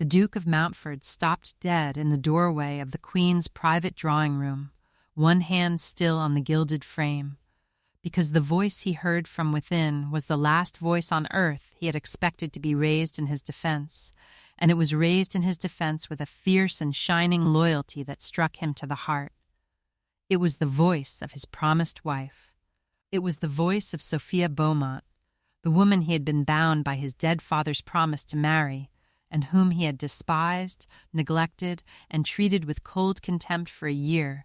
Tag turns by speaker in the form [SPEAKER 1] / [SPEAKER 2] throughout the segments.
[SPEAKER 1] The Duke of Mountford stopped dead in the doorway of the Queen's private drawing-room, one hand still on the gilded frame, because the voice he heard from within was the last voice on earth he had expected to be raised in his defense, and it was raised in his defense with a fierce and shining loyalty that struck him to the heart. It was the voice of his promised wife. It was the voice of Sophia Beaumont, the woman he had been bound by his dead father's promise to marry, and whom he had despised, neglected, and treated with cold contempt for a year.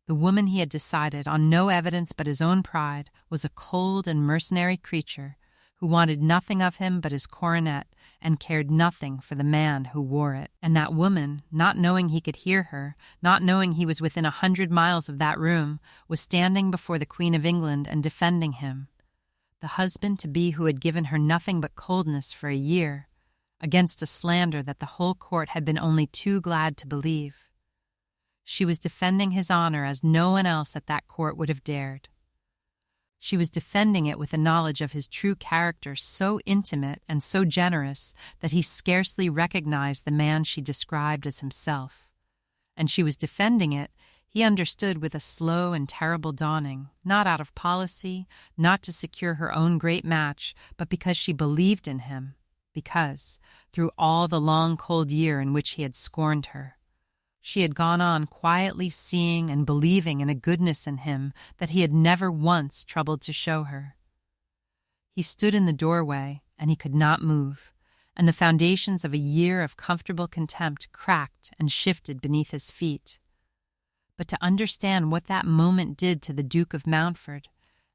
[SPEAKER 1] The woman he had decided, on no evidence but his own pride, was a cold and mercenary creature who wanted nothing of him but his coronet and cared nothing for the man who wore it. And that woman, not knowing he could hear her, not knowing he was within 100 miles of that room, was standing before the Queen of England and defending him. The husband-to-be who had given her nothing but coldness for a year, against a slander that the whole court had been only too glad to believe. She was defending his honor as no one else at that court would have dared. She was defending it with a knowledge of his true character so intimate and so generous that he scarcely recognized the man she described as himself. And she was defending it, he understood, with a slow and terrible dawning, not out of policy, not to secure her own great match, but because she believed in him, because, through all the long cold year in which he had scorned her, she had gone on quietly seeing and believing in a goodness in him that he had never once troubled to show her. He stood in the doorway, and he could not move, and the foundations of a year of comfortable contempt cracked and shifted beneath his feet. But to understand what that moment did to the Duke of Mountford,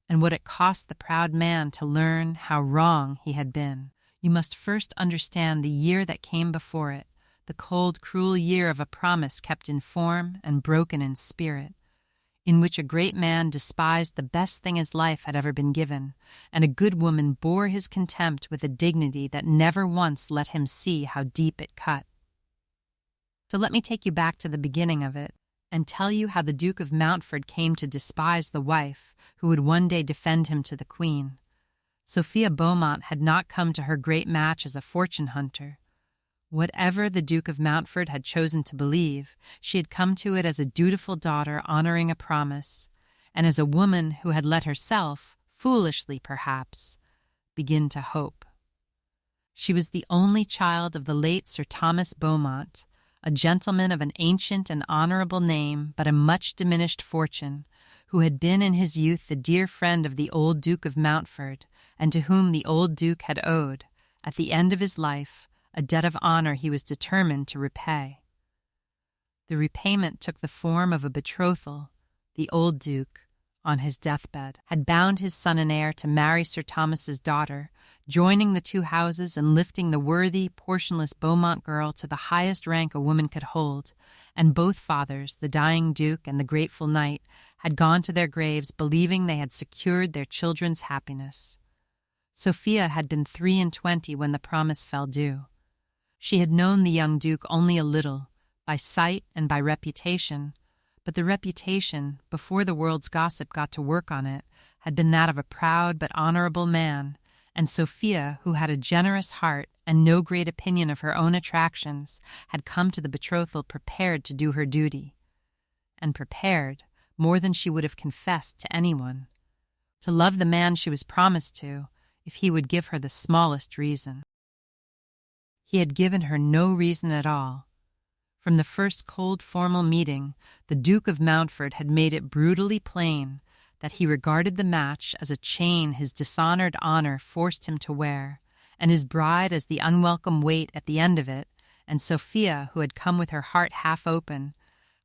[SPEAKER 1] and what it cost the proud man to learn how wrong he had been, you must first understand the year that came before it, the cold, cruel year of a promise kept in form and broken in spirit, in which a great man despised the best thing his life had ever been given, and a good woman bore his contempt with a dignity that never once let him see how deep it cut. So let me take you back to the beginning of it, and tell you how the Duke of Mountford came to despise the wife who would one day defend him to the Queen. Sophia Beaumont had not come to her great match as a fortune hunter. Whatever the Duke of Mountford had chosen to believe, she had come to it as a dutiful daughter honoring a promise, and as a woman who had let herself, foolishly perhaps, begin to hope. She was the only child of the late Sir Thomas Beaumont, a gentleman of an ancient and honorable name but a much diminished fortune, who had been in his youth the dear friend of the old Duke of Mountford, and to whom the old Duke had owed, at the end of his life, a debt of honor he was determined to repay. The repayment took the form of a betrothal. The old Duke, on his deathbed, had bound his son and heir to marry Sir Thomas's daughter, joining the two houses and lifting the worthy, portionless Beaumont girl to the highest rank a woman could hold, and both fathers, the dying Duke and the grateful knight, had gone to their graves believing they had secured their children's happiness. Sophia had been 23 when the promise fell due. She had known the young Duke only a little, by sight and by reputation, but the reputation, before the world's gossip got to work on it, had been that of a proud but honorable man, and Sophia, who had a generous heart and no great opinion of her own attractions, had come to the betrothal prepared to do her duty, and prepared, more than she would have confessed to anyone, to love the man she was promised to, if he would give her the smallest reason. He had given her no reason at all. From the first cold formal meeting, the Duke of Mountford had made it brutally plain that he regarded the match as a chain his dishonored honor forced him to wear, and his bride as the unwelcome weight at the end of it, and Sophia, who had come with her heart half open,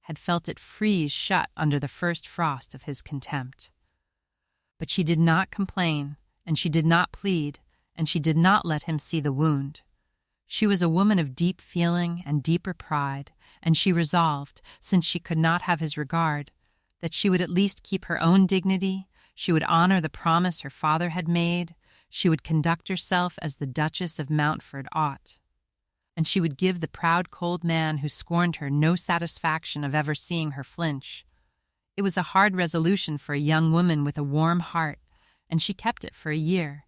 [SPEAKER 1] had felt it freeze shut under the first frost of his contempt. But she did not complain, and she did not plead, and she did not let him see the wound. She was a woman of deep feeling and deeper pride, and she resolved, since she could not have his regard, that she would at least keep her own dignity, she would honor the promise her father had made, she would conduct herself as the Duchess of Mountford ought, and she would give the proud cold man who scorned her no satisfaction of ever seeing her flinch. It was a hard resolution for a young woman with a warm heart, and she kept it for a year,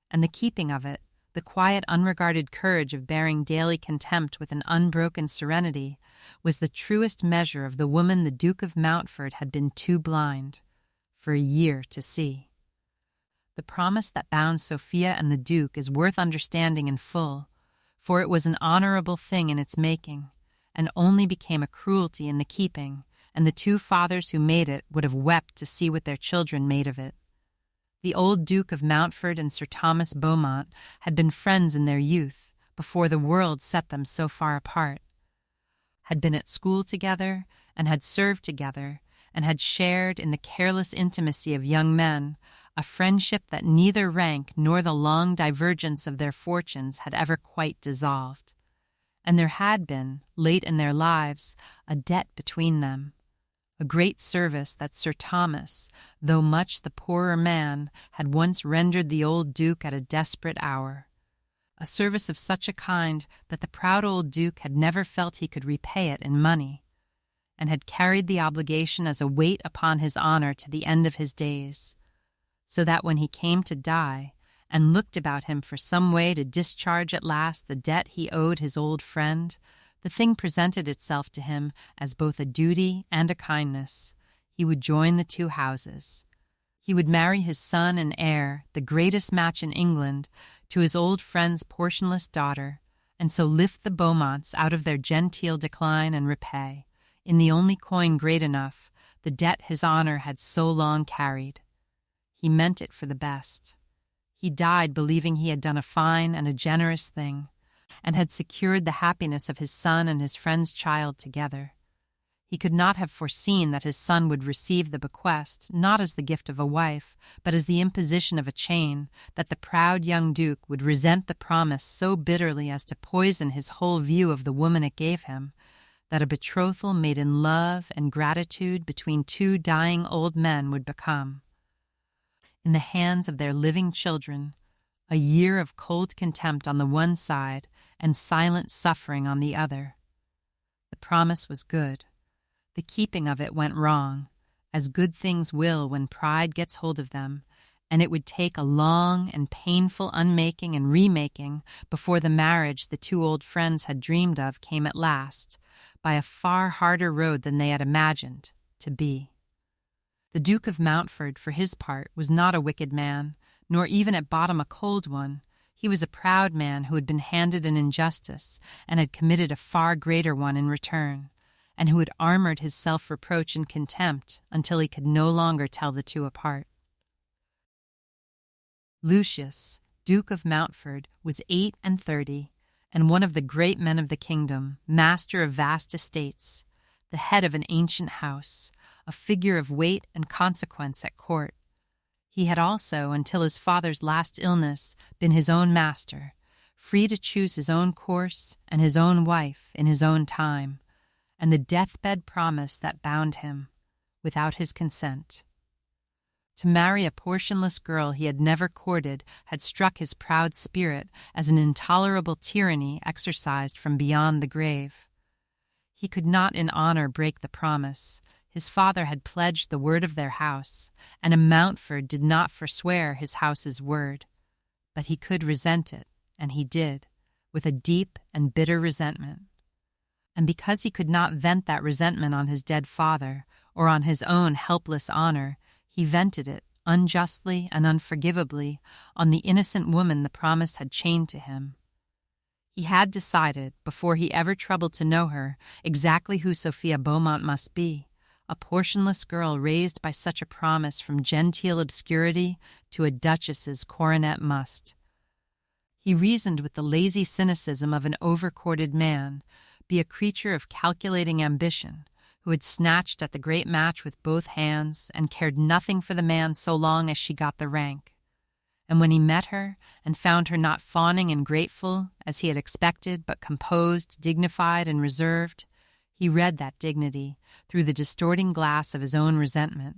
[SPEAKER 1] and the keeping of it, the quiet, unregarded courage of bearing daily contempt with an unbroken serenity, was the truest measure of the woman the Duke of Mountford had been too blind, for a year, to see. The promise that bound Sophia and the Duke is worth understanding in full, for it was an honorable thing in its making, and only became a cruelty in the keeping, and the two fathers who made it would have wept to see what their children made of it. The old Duke of Mountford and Sir Thomas Beaumont had been friends in their youth, before the world set them so far apart, had been at school together, and had served together, and had shared in the careless intimacy of young men, a friendship that neither rank nor the long divergence of their fortunes had ever quite dissolved. And there had been, late in their lives, a debt between them, a great service that Sir Thomas, though much the poorer man, had once rendered the old Duke at a desperate hour, a service of such a kind that the proud old Duke had never felt he could repay it in money, and had carried the obligation as a weight upon his honor to the end of his days, so that when he came to die, and looked about him for some way to discharge at last the debt he owed his old friend, the thing presented itself to him as both a duty and a kindness. He would join the two houses. He would marry his son and heir, the greatest match in England, to his old friend's portionless daughter, and so lift the Beaumonts out of their genteel decline and repay, in the only coin great enough, the debt his honor had so long carried. He meant it for the best. He died believing he had done a fine and a generous thing, and had secured the happiness of his son and his friend's child together. He could not have foreseen that his son would receive the bequest, not as the gift of a wife, but as the imposition of a chain, that the proud young Duke would resent the promise so bitterly as to poison his whole view of the woman it gave him, that a betrothal made in love and gratitude between two dying old men would become, in the hands of their living children, a year of cold contempt on the one side and silent suffering on the other. The promise was good. The keeping of it went wrong, as good things will when pride gets hold of them, and it would take a long and painful unmaking and remaking before the marriage the two old friends had dreamed of came at last, by a far harder road than they had imagined, to be. The Duke of Mountford, for his part, was not a wicked man, nor even at bottom a cold one. He was a proud man who had been handed an injustice and had committed a far greater one in return, and who had armored his self-reproach and contempt until he could no longer tell the two apart. Lucius, Duke of Mountford, was 38, and one of the great men of the kingdom, master of vast estates, the head of an ancient house, a figure of weight and consequence at court. He had also, until his father's last illness, been his own master, free to choose his own course and his own wife in his own time, and the deathbed promise that bound him, without his consent. To marry a portionless girl he had never courted had struck his proud spirit as an intolerable tyranny exercised from beyond the grave. He could not in honor break the promise. His father had pledged the word of their house, and a Mountford did not forswear his house's word. But he could resent it, and he did, with a deep and bitter resentment. And because he could not vent that resentment on his dead father, or on his own helpless honor, he vented it, unjustly and unforgivably, on the innocent woman the promise had chained to him. He had decided, before he ever troubled to know her, exactly who Sophia Beaumont must be, a portionless girl raised by such a promise from genteel obscurity to a duchess's coronet must. He reasoned with the lazy cynicism of an over-courted man, be a creature of calculating ambition, who had snatched at the great match with both hands and cared nothing for the man so long as she got the rank. And when he met her and found her not fawning and grateful, as he had expected, but composed, dignified, and reserved, he read that dignity through the distorting glass of his own resentment.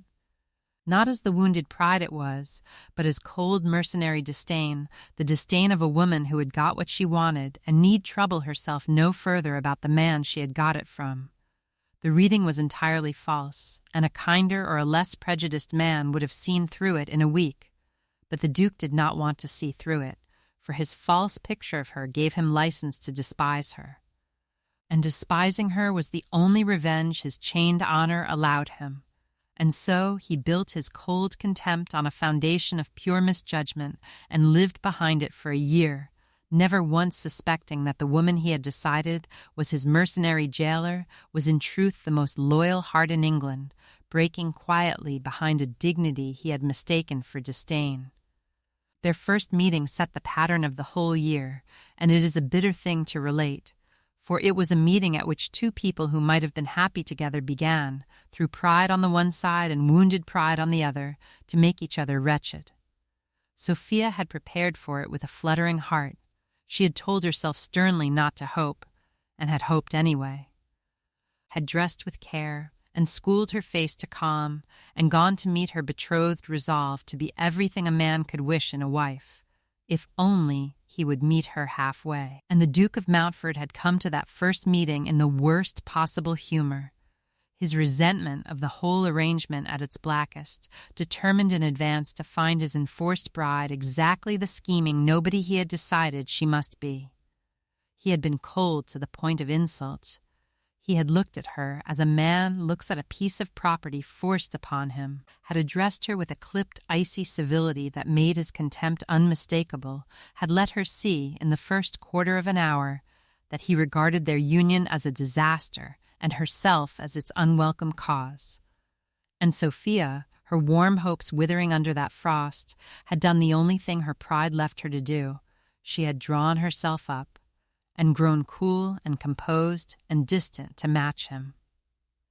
[SPEAKER 1] Not as the wounded pride it was, but as cold mercenary disdain, the disdain of a woman who had got what she wanted and need trouble herself no further about the man she had got it from. The reading was entirely false, and a kinder or a less prejudiced man would have seen through it in a week. But the Duke did not want to see through it, for his false picture of her gave him license to despise her. And despising her was the only revenge his chained honor allowed him. And so he built his cold contempt on a foundation of pure misjudgment and lived behind it for a year, never once suspecting that the woman he had decided was his mercenary jailer was in truth the most loyal heart in England, breaking quietly behind a dignity he had mistaken for disdain. Their first meeting set the pattern of the whole year, and it is a bitter thing to relate, for it was a meeting at which two people who might have been happy together began, through pride on the one side and wounded pride on the other, to make each other wretched. Sophia had prepared for it with a fluttering heart. She had told herself sternly not to hope, and had hoped anyway. Had dressed with care, and schooled her face to calm, and gone to meet her betrothed resolve to be everything a man could wish in a wife, if only he would meet her halfway. And the Duke of Mountford had come to that first meeting in the worst possible humor, his resentment of the whole arrangement at its blackest, determined in advance to find his enforced bride exactly the scheming nobody he had decided she must be. He had been cold to the point of insult. He had looked at her as a man looks at a piece of property forced upon him, had addressed her with a clipped, icy civility that made his contempt unmistakable, had let her see, in the first quarter of an hour, that he regarded their union as a disaster and herself as its unwelcome cause. And Sophia, her warm hopes withering under that frost, had done the only thing her pride left her to do. She had drawn herself up, and grown cool and composed and distant to match him,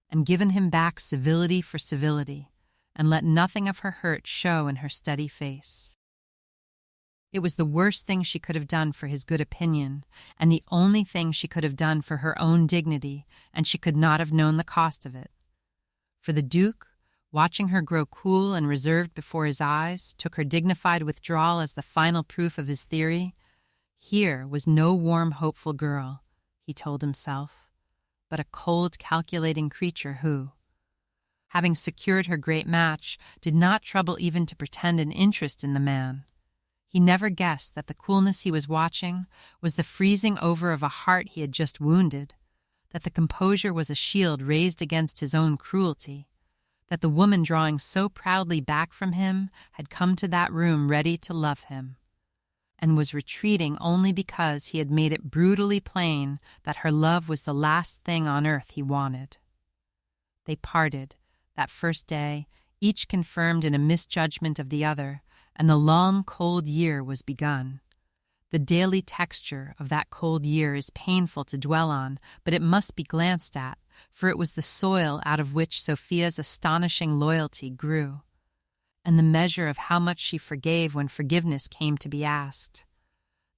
[SPEAKER 1] and given him back civility for civility, and let nothing of her hurt show in her steady face. It was the worst thing she could have done for his good opinion, and the only thing she could have done for her own dignity, and she could not have known the cost of it. For the Duke, watching her grow cool and reserved before his eyes, took her dignified withdrawal as the final proof of his theory. Here was no warm, hopeful girl, he told himself, but a cold, calculating creature who, having secured her great match, did not trouble even to pretend an interest in the man. He never guessed that the coolness he was watching was the freezing over of a heart he had just wounded, that the composure was a shield raised against his own cruelty, that the woman drawing so proudly back from him had come to that room ready to love him, and was retreating only because he had made it brutally plain that her love was the last thing on earth he wanted. They parted, that first day, each confirmed in a misjudgment of the other, and the long, cold year was begun. The daily texture of that cold year is painful to dwell on, but it must be glanced at, for it was the soil out of which Sophia's astonishing loyalty grew, and the measure of how much she forgave when forgiveness came to be asked.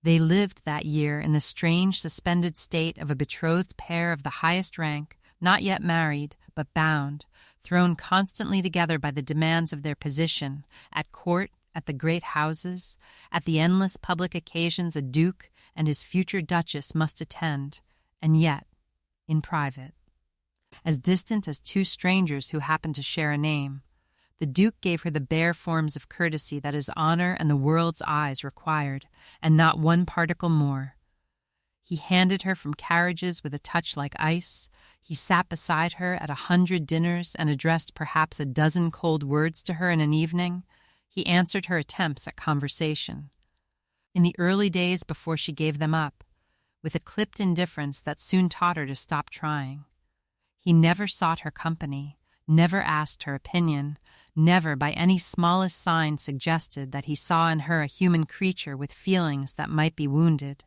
[SPEAKER 1] They lived that year in the strange suspended state of a betrothed pair of the highest rank, not yet married, but bound, thrown constantly together by the demands of their position, at court, at the great houses, at the endless public occasions a duke and his future duchess must attend, and yet in private. As distant as two strangers who happened to share a name, the Duke gave her the bare forms of courtesy that his honor and the world's eyes required, and not one particle more. He handed her from carriages with a touch like ice. He sat beside her at 100 dinners and addressed perhaps a dozen cold words to her in an evening. He answered her attempts at conversation. In the early days before she gave them up, with a clipped indifference that soon taught her to stop trying. He never sought her company, never asked her opinion, never by any smallest sign suggested that he saw in her a human creature with feelings that might be wounded.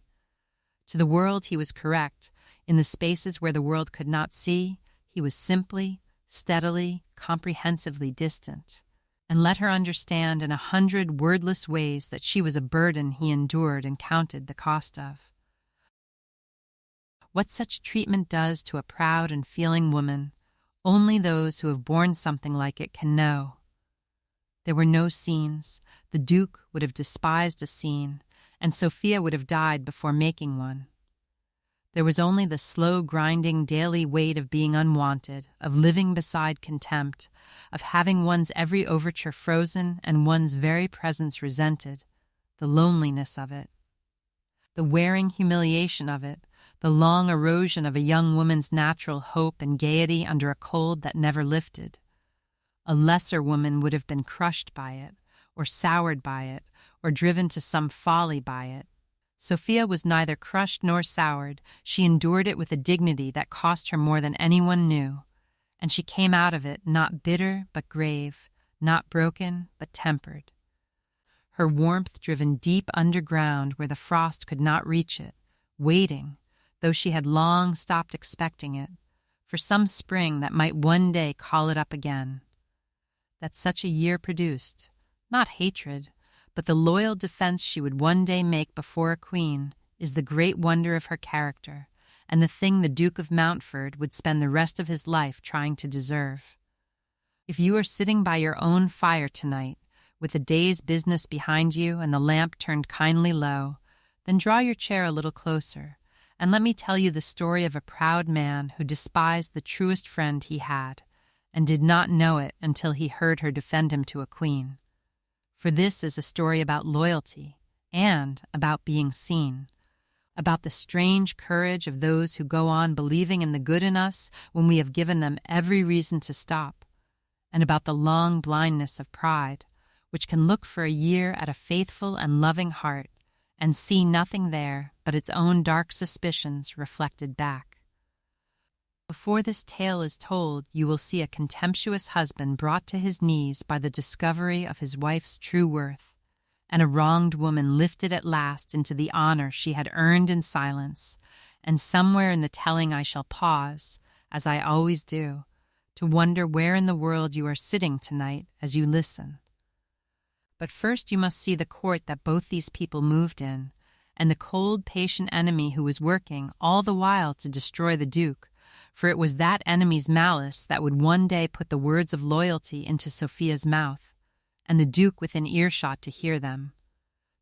[SPEAKER 1] To the world he was correct. In the spaces where the world could not see, he was simply, steadily, comprehensively distant, and let her understand in 100 wordless ways that she was a burden he endured and counted the cost of. What such treatment does to a proud and feeling woman, only those who have borne something like it can know. There were no scenes. The Duke would have despised a scene, and Sophia would have died before making one. There was only the slow, grinding, daily weight of being unwanted, of living beside contempt, of having one's every overture frozen and one's very presence resented, the loneliness of it. The wearing humiliation of it, the long erosion of a young woman's natural hope and gaiety under a cold that never lifted. A lesser woman would have been crushed by it, or soured by it, or driven to some folly by it. Sophia was neither crushed nor soured. She endured it with a dignity that cost her more than anyone knew, and she came out of it not bitter but grave, not broken but tempered. Her warmth driven deep underground where the frost could not reach it, waiting, though she had long stopped expecting it, for some spring that might one day call it up again. That such a year produced, not hatred, but the loyal defense she would one day make before a queen, is the great wonder of her character, and the thing the Duke of Mountford would spend the rest of his life trying to deserve. If you are sitting by your own fire tonight, with the day's business behind you and the lamp turned kindly low, then draw your chair a little closer, and let me tell you the story of a proud man who despised the truest friend he had, and did not know it until he heard her defend him to a queen. For this is a story about loyalty and about being seen, about the strange courage of those who go on believing in the good in us when we have given them every reason to stop, and about the long blindness of pride, which can look for a year at a faithful and loving heart and see nothing there but its own dark suspicions reflected back. Before this tale is told, you will see a contemptuous husband brought to his knees by the discovery of his wife's true worth, and a wronged woman lifted at last into the honor she had earned in silence, and somewhere in the telling I shall pause, as I always do, to wonder where in the world you are sitting tonight as you listen. But first you must see the court that both these people moved in, and the cold, patient enemy who was working all the while to destroy the Duke, for it was that enemy's malice that would one day put the words of loyalty into Sophia's mouth, and the Duke within earshot to hear them.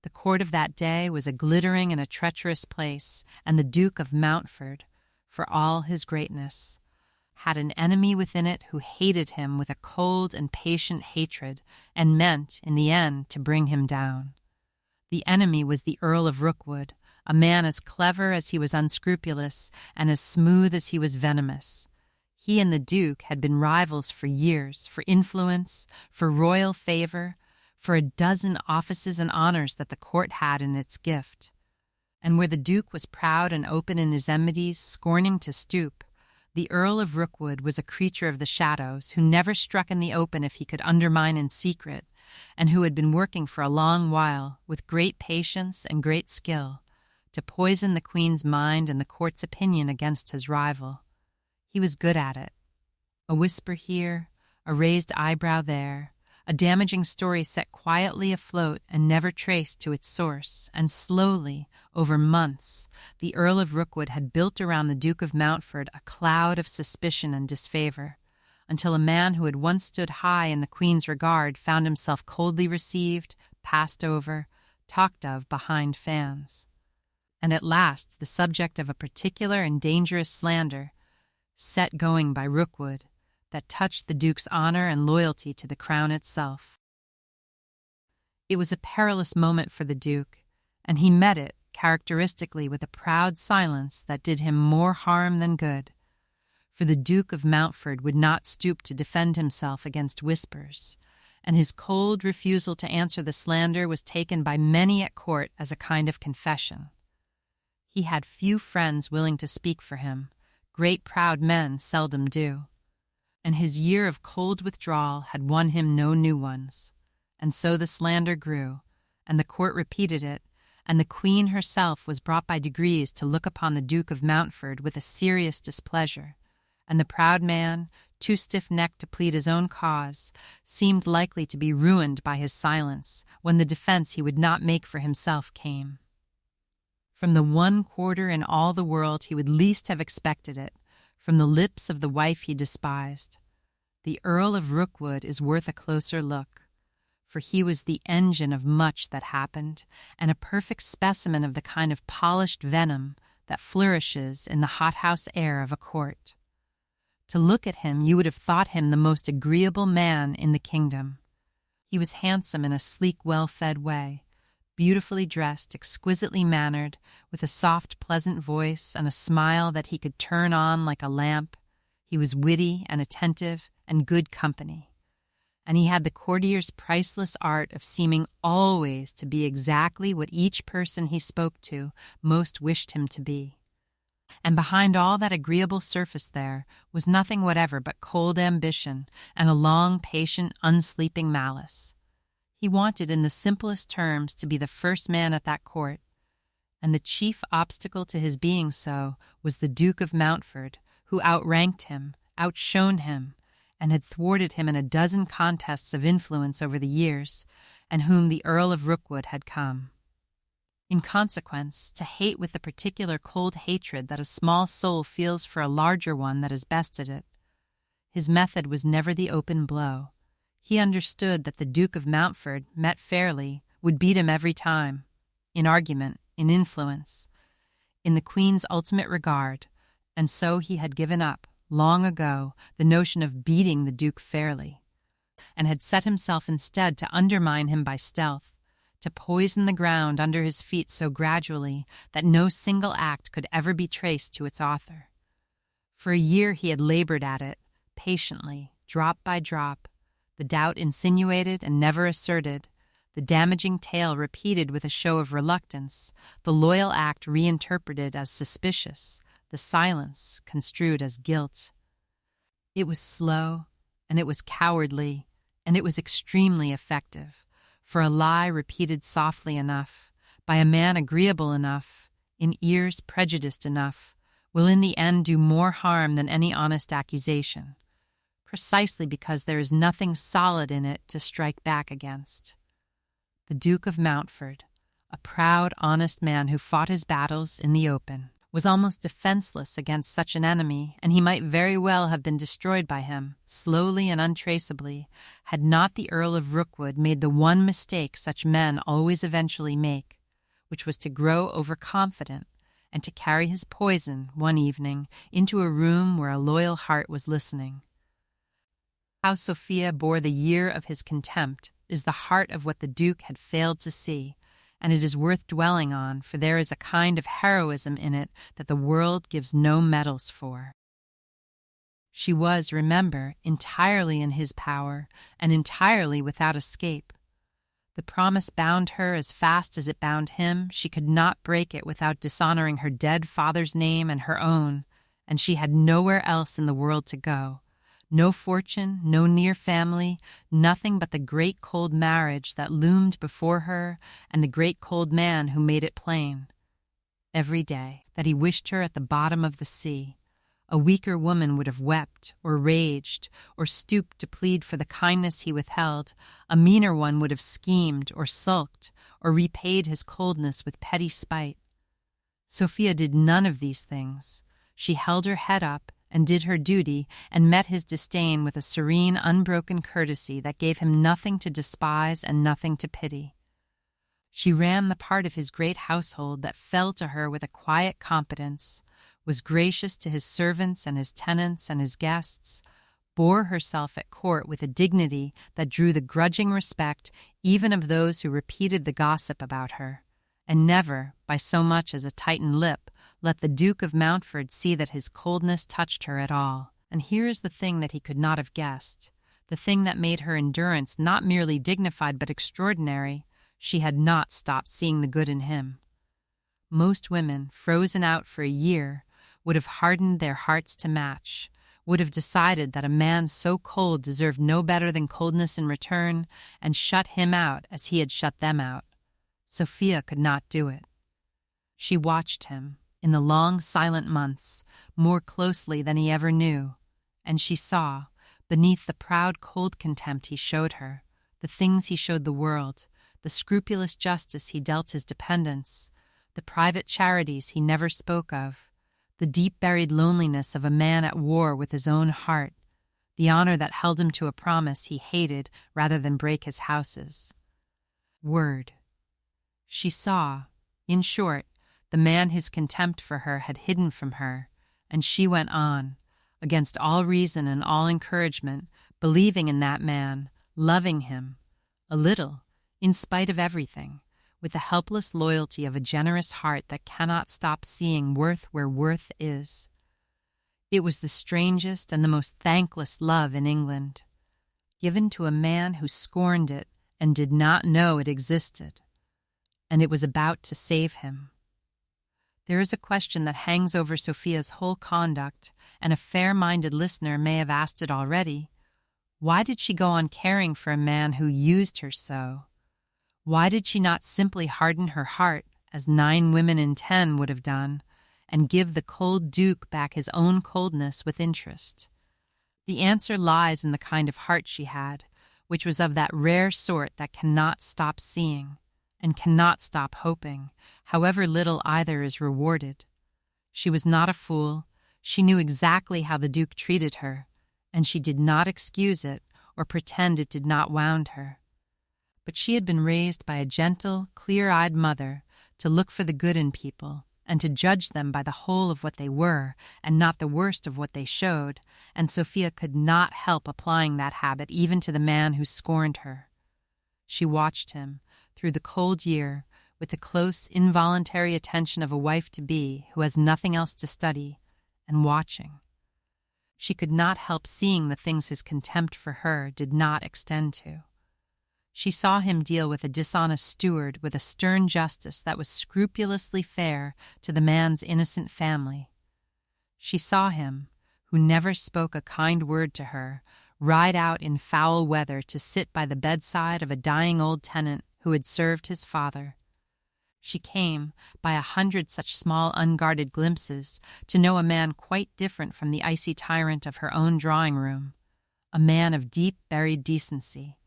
[SPEAKER 1] The court of that day was a glittering and a treacherous place, and the Duke of Mountford, for all his greatness, had an enemy within it who hated him with a cold and patient hatred, and meant, in the end, to bring him down. The enemy was the Earl of Rookwood, a man as clever as he was unscrupulous and as smooth as he was venomous. He and the Duke had been rivals for years, for influence, for royal favor, for a dozen offices and honors that the court had in its gift. And where the Duke was proud and open in his enmities, scorning to stoop, the Earl of Rookwood was a creature of the shadows who never struck in the open if he could undermine in secret, and who had been working for a long while, with great patience and great skill, to poison the Queen's mind and the court's opinion against his rival. He was good at it. A whisper here, a raised eyebrow there, a damaging story set quietly afloat and never traced to its source, and slowly, over months, the Earl of Rookwood had built around the Duke of Mountford a cloud of suspicion and disfavor, until a man who had once stood high in the Queen's regard found himself coldly received, passed over, talked of behind fans. And at last the subject of a particular and dangerous slander, set going by Rookwood, that touched the Duke's honor and loyalty to the crown itself. It was a perilous moment for the Duke, and he met it, characteristically, with a proud silence that did him more harm than good. For the Duke of Mountford would not stoop to defend himself against whispers, and his cold refusal to answer the slander was taken by many at court as a kind of confession. He had few friends willing to speak for him. Great proud men seldom do. And his year of cold withdrawal had won him no new ones. And so the slander grew, and the court repeated it, and the Queen herself was brought by degrees to look upon the Duke of Mountford with a serious displeasure, and the proud man, too stiff-necked to plead his own cause, seemed likely to be ruined by his silence when the defense he would not make for himself came. From the one quarter in all the world he would least have expected it, from the lips of the wife he despised. The Earl of Rookwood is worth a closer look, for he was the engine of much that happened, and a perfect specimen of the kind of polished venom that flourishes in the hothouse air of a court. To look at him, you would have thought him the most agreeable man in the kingdom. He was handsome in a sleek, well-fed way, beautifully dressed, exquisitely mannered, with a soft, pleasant voice and a smile that he could turn on like a lamp. He was witty and attentive and good company. And he had the courtier's priceless art of seeming always to be exactly what each person he spoke to most wished him to be. And behind all that agreeable surface there was nothing whatever but cold ambition and a long, patient, unsleeping malice. He wanted in the simplest terms to be the first man at that court, and the chief obstacle to his being so was the Duke of Mountford, who outranked him, outshone him, and had thwarted him in a dozen contests of influence over the years, and whom the Earl of Rookwood had come. In consequence, to hate with the particular cold hatred that a small soul feels for a larger one that has bested it. His method was never the open blow. He understood that the Duke of Mountford, met fairly, would beat him every time, in argument, in influence, in the Queen's ultimate regard, and so he had given up, long ago, the notion of beating the Duke fairly, and had set himself instead to undermine him by stealth, to poison the ground under his feet so gradually that no single act could ever be traced to its author. For a year he had labored at it, patiently, drop by drop, the doubt insinuated and never asserted, the damaging tale repeated with a show of reluctance, the loyal act reinterpreted as suspicious, the silence construed as guilt. It was slow, and it was cowardly, and it was extremely effective, for a lie repeated softly enough, by a man agreeable enough, in ears prejudiced enough, will in the end do more harm than any honest accusation, precisely because there is nothing solid in it to strike back against. The Duke of Mountford, a proud, honest man who fought his battles in the open, was almost defenseless against such an enemy, and he might very well have been destroyed by him, slowly and untraceably, had not the Earl of Rookwood made the one mistake such men always eventually make, which was to grow overconfident and to carry his poison, one evening, into a room where a loyal heart was listening. How Sophia bore the year of his contempt is the heart of what the Duke had failed to see, and it is worth dwelling on, for there is a kind of heroism in it that the world gives no medals for. She was, remember, entirely in his power, and entirely without escape. The promise bound her as fast as it bound him. She could not break it without dishonoring her dead father's name and her own, and she had nowhere else in the world to go. No fortune, no near family, nothing but the great cold marriage that loomed before her and the great cold man who made it plain, every day, that he wished her at the bottom of the sea. A weaker woman would have wept or raged or stooped to plead for the kindness he withheld. A meaner one would have schemed or sulked or repaid his coldness with petty spite. Sophia did none of these things. She held her head up and did her duty, and met his disdain with a serene, unbroken courtesy that gave him nothing to despise and nothing to pity. She ran the part of his great household that fell to her with a quiet competence, was gracious to his servants and his tenants and his guests, bore herself at court with a dignity that drew the grudging respect even of those who repeated the gossip about her, and never, by so much as a tightened lip, let the Duke of Mountford see that his coldness touched her at all. And here is the thing that he could not have guessed, the thing that made her endurance not merely dignified but extraordinary. She had not stopped seeing the good in him. Most women, frozen out for a year, would have hardened their hearts to match, would have decided that a man so cold deserved no better than coldness in return, and shut him out as he had shut them out. Sophia could not do it. She watched him, in the long silent months, more closely than he ever knew, and she saw, beneath the proud cold contempt he showed her, the things he showed the world, the scrupulous justice he dealt his dependents, the private charities he never spoke of, the deep-buried loneliness of a man at war with his own heart, the honor that held him to a promise he hated rather than break his houses. Word. She saw, in short, the man his contempt for her had hidden from her, and she went on, against all reason and all encouragement, believing in that man, loving him, a little, in spite of everything, with the helpless loyalty of a generous heart that cannot stop seeing worth where worth is. It was the strangest and the most thankless love in England, given to a man who scorned it and did not know it existed, and it was about to save him. There is a question that hangs over Sophia's whole conduct, and a fair-minded listener may have asked it already. Why did she go on caring for a man who used her so? Why did she not simply harden her heart, as 9 women in 10 would have done, and give the cold Duke back his own coldness with interest? The answer lies in the kind of heart she had, which was of that rare sort that cannot stop seeing, and cannot stop hoping, however little either is rewarded. She was not a fool. She knew exactly how the Duke treated her, and she did not excuse it or pretend it did not wound her. But she had been raised by a gentle, clear-eyed mother to look for the good in people and to judge them by the whole of what they were and not the worst of what they showed, and Sophia could not help applying that habit even to the man who scorned her. She watched him through the cold year with the close, involuntary attention of a wife-to-be who has nothing else to study, and watching. She could not help seeing the things his contempt for her did not extend to. She saw him deal with a dishonest steward with a stern justice that was scrupulously fair to the man's innocent family. She saw him, who never spoke a kind word to her, ride out in foul weather to sit by the bedside of a dying old tenant who had served his father. She came, by 100 such small unguarded glimpses, to know a man quite different from the icy tyrant of her own drawing-room, a man of deep-buried decency,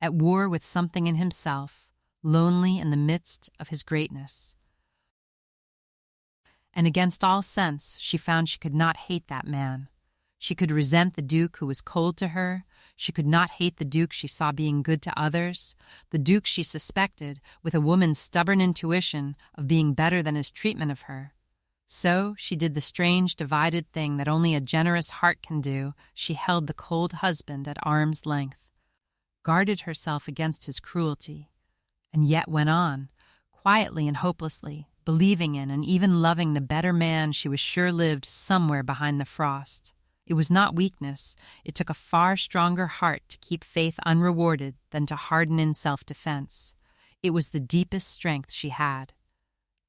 [SPEAKER 1] at war with something in himself, lonely in the midst of his greatness. And against all sense she found she could not hate that man. She could resent the Duke who was cold to her. She could not hate the Duke she saw being good to others, the Duke she suspected, with a woman's stubborn intuition, of being better than his treatment of her. So she did the strange, divided thing that only a generous heart can do. She held the cold husband at arm's length, guarded herself against his cruelty, and yet went on, quietly and hopelessly, believing in and even loving the better man she was sure lived somewhere behind the frost. It was not weakness. It took a far stronger heart to keep faith unrewarded than to harden in self-defense. It was the deepest strength she had.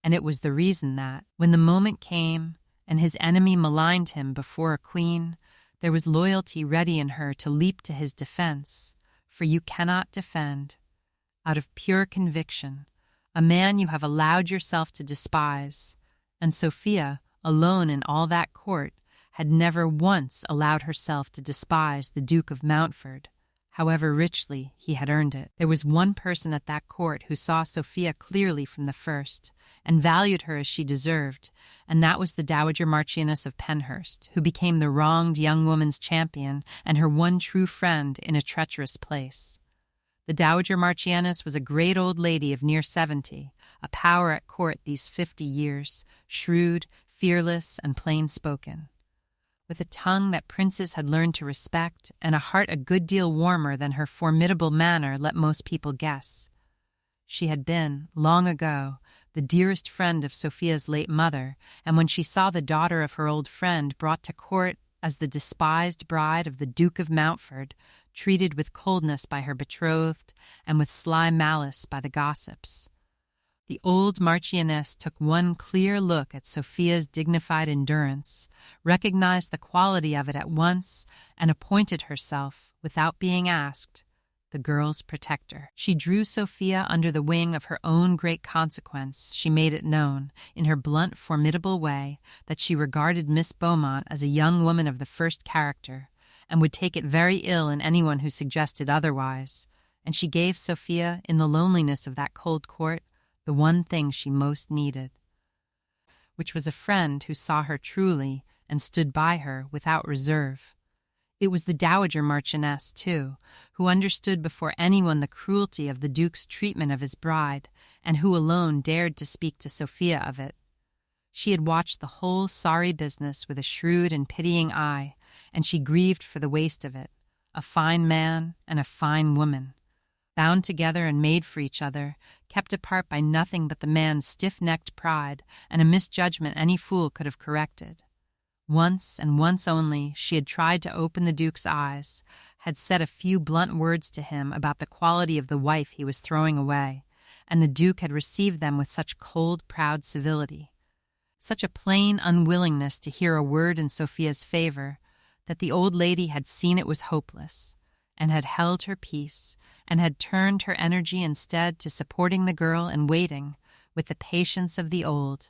[SPEAKER 1] And it was the reason that, when the moment came and his enemy maligned him before a queen, there was loyalty ready in her to leap to his defense. For you cannot defend, out of pure conviction, a man you have allowed yourself to despise, and Sophia, alone in all that court, had never once allowed herself to despise the Duke of Mountford, however richly he had earned it. There was one person at that court who saw Sophia clearly from the first, and valued her as she deserved, and that was the Dowager Marchioness of Penhurst, who became the wronged young woman's champion and her one true friend in a treacherous place. The Dowager Marchioness was a great old lady of near 70, a power at court these 50 years, shrewd, fearless, and plain-spoken, with a tongue that princes had learned to respect, and a heart a good deal warmer than her formidable manner let most people guess. She had been, long ago, the dearest friend of Sophia's late mother, and when she saw the daughter of her old friend brought to court as the despised bride of the Duke of Mountford, treated with coldness by her betrothed and with sly malice by the gossips, the old Marchioness took one clear look at Sophia's dignified endurance, recognized the quality of it at once, and appointed herself, without being asked, the girl's protector. She drew Sophia under the wing of her own great consequence. She made it known, in her blunt, formidable way, that she regarded Miss Beaumont as a young woman of the first character, and would take it very ill in anyone who suggested otherwise. And she gave Sophia, in the loneliness of that cold court, the one thing she most needed, which was a friend who saw her truly and stood by her without reserve. It was the Dowager Marchioness, too, who understood before anyone the cruelty of the Duke's treatment of his bride, and who alone dared to speak to Sophia of it. She had watched the whole sorry business with a shrewd and pitying eye, and she grieved for the waste of it, a fine man and a fine woman, bound together and made for each other, kept apart by nothing but the man's stiff-necked pride and a misjudgment any fool could have corrected. Once, and once only, she had tried to open the Duke's eyes, had said a few blunt words to him about the quality of the wife he was throwing away, and the Duke had received them with such cold, proud civility, such a plain unwillingness to hear a word in Sophia's favor, that the old lady had seen it was hopeless, and had held her peace, and had turned her energy instead to supporting the girl and waiting, with the patience of the old,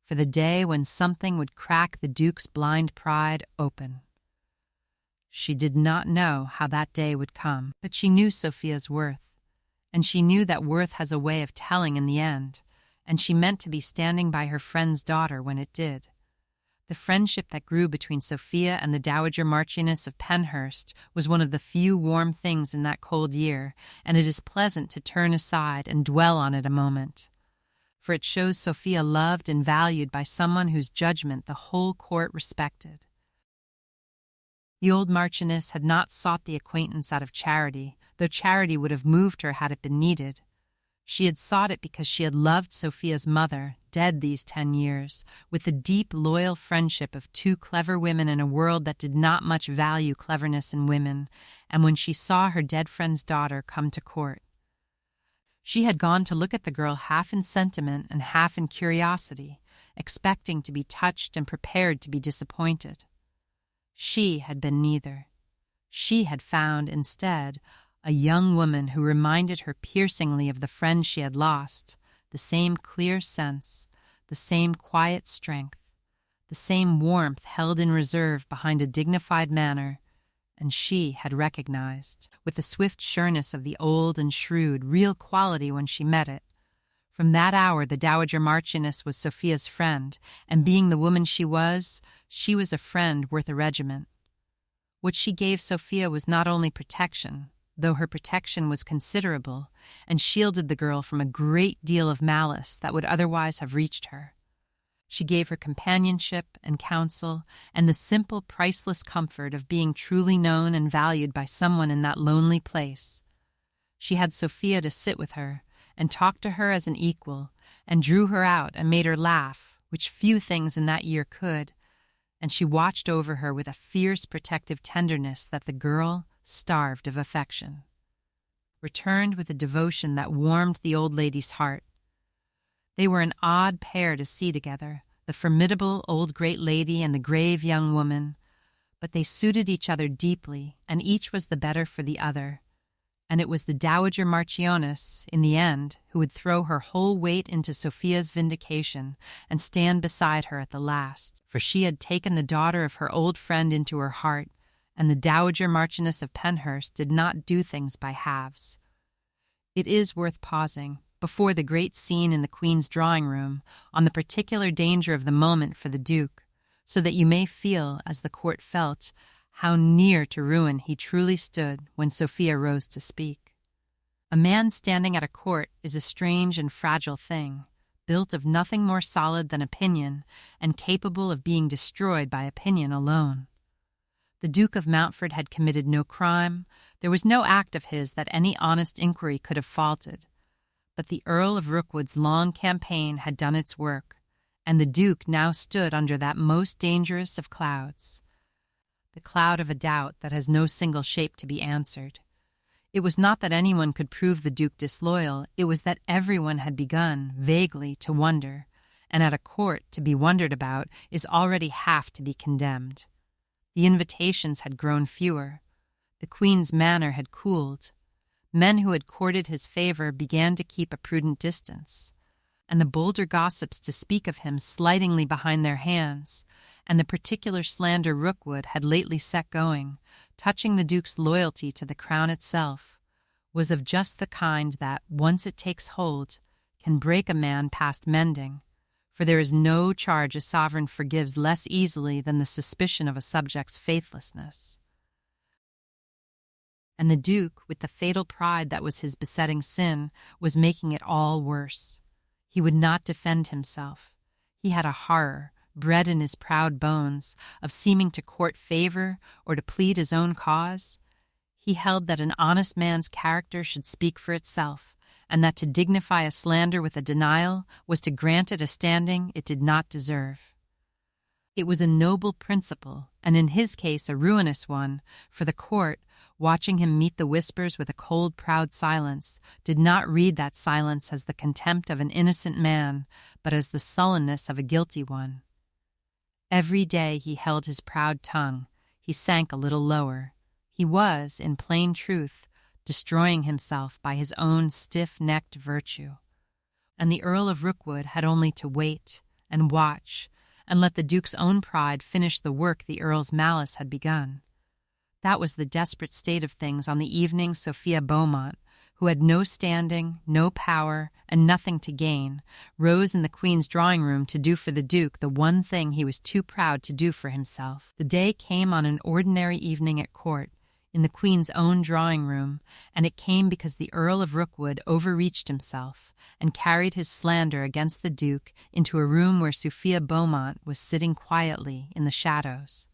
[SPEAKER 1] for the day when something would crack the Duke's blind pride open. She did not know how that day would come, but she knew Sophia's worth, and she knew that worth has a way of telling in the end, and she meant to be standing by her friend's daughter when it did. The friendship that grew between Sophia and the Dowager Marchioness of Penhurst was one of the few warm things in that cold year, and it is pleasant to turn aside and dwell on it a moment, for it shows Sophia loved and valued by someone whose judgment the whole court respected. The old Marchioness had not sought the acquaintance out of charity, though charity would have moved her had it been needed. She had sought it because she had loved Sophia's mother, dead these 10 years, with the deep, loyal friendship of two clever women in a world that did not much value cleverness in women, and when she saw her dead friend's daughter come to court. She had gone to look at the girl half in sentiment and half in curiosity, expecting to be touched and prepared to be disappointed. She had been neither. She had found, instead, a young woman who reminded her piercingly of the friend she had lost, the same clear sense, the same quiet strength, the same warmth held in reserve behind a dignified manner, and she had recognized, with the swift sureness of the old and shrewd, real quality when she met it. From that hour the Dowager Marchioness was Sophia's friend, and being the woman she was a friend worth a regiment. What she gave Sophia was not only protection, though her protection was considerable, and shielded the girl from a great deal of malice that would otherwise have reached her. She gave her companionship and counsel, and the simple, priceless comfort of being truly known and valued by someone in that lonely place. She had Sophia to sit with her, and talk to her as an equal, and drew her out and made her laugh, which few things in that year could, and she watched over her with a fierce protective tenderness that the girl, starved of affection, returned with a devotion that warmed the old lady's heart. They were an odd pair to see together, the formidable old great lady and the grave young woman, but they suited each other deeply, and each was the better for the other, and it was the Dowager Marchioness, in the end, who would throw her whole weight into Sophia's vindication and stand beside her at the last, for she had taken the daughter of her old friend into her heart, and the Dowager Marchioness of Penhurst did not do things by halves. It is worth pausing, before the great scene in the Queen's drawing-room, on the particular danger of the moment for the Duke, so that you may feel, as the court felt, how near to ruin he truly stood when Sophia rose to speak. A man standing at a court is a strange and fragile thing, built of nothing more solid than opinion, and capable of being destroyed by opinion alone. The Duke of Mountford had committed no crime. There was no act of his that any honest inquiry could have faulted. But the Earl of Rookwood's long campaign had done its work, and the Duke now stood under that most dangerous of clouds, the cloud of a doubt that has no single shape to be answered. It was not that anyone could prove the Duke disloyal, it was that everyone had begun, vaguely, to wonder, and at a court to be wondered about is already half to be condemned. The invitations had grown fewer. The Queen's manner had cooled. Men who had courted his favor began to keep a prudent distance, and the bolder gossips to speak of him slightingly behind their hands, and the particular slander Rookwood had lately set going, touching the Duke's loyalty to the crown itself, was of just the kind that, once it takes hold, can break a man past mending, for there is no charge a sovereign forgives less easily than the suspicion of a subject's faithlessness. And the Duke, with the fatal pride that was his besetting sin, was making it all worse. He would not defend himself. He had a horror, bred in his proud bones, of seeming to court favor or to plead his own cause. He held that an honest man's character should speak for itself, and that to dignify a slander with a denial was to grant it a standing it did not deserve. It was a noble principle, and in his case a ruinous one, for the court, watching him meet the whispers with a cold, proud silence, did not read that silence as the contempt of an innocent man, but as the sullenness of a guilty one. Every day he held his proud tongue, he sank a little lower. He was, in plain truth, destroying himself by his own stiff-necked virtue. And the Earl of Rookwood had only to wait and watch and let the Duke's own pride finish the work the Earl's malice had begun. That was the desperate state of things on the evening Sophia Beaumont, who had no standing, no power, and nothing to gain, rose in the Queen's drawing-room to do for the Duke the one thing he was too proud to do for himself. The day came on an ordinary evening at court, in the Queen's own drawing-room, and it came because the Earl of Rookwood overreached himself and carried his slander against the Duke into a room where Sophia Beaumont was sitting quietly in the shadows.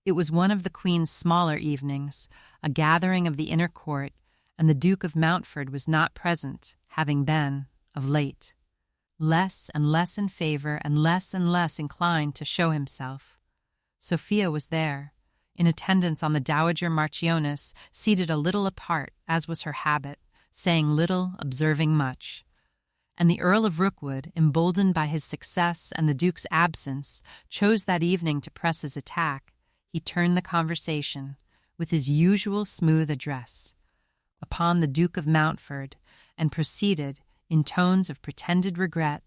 [SPEAKER 1] It was one of the Queen's smaller evenings, a gathering of the inner court, and the Duke of Mountford was not present, having been, of late, less and less in favor and less inclined to show himself. Sophia was there, in attendance on the Dowager Marchioness, seated a little apart, as was her habit, saying little, observing much. And the Earl of Rookwood, emboldened by his success and the Duke's absence, chose that evening to press his attack. He turned the conversation, with his usual smooth address, upon the Duke of Mountford, and proceeded, in tones of pretended regret,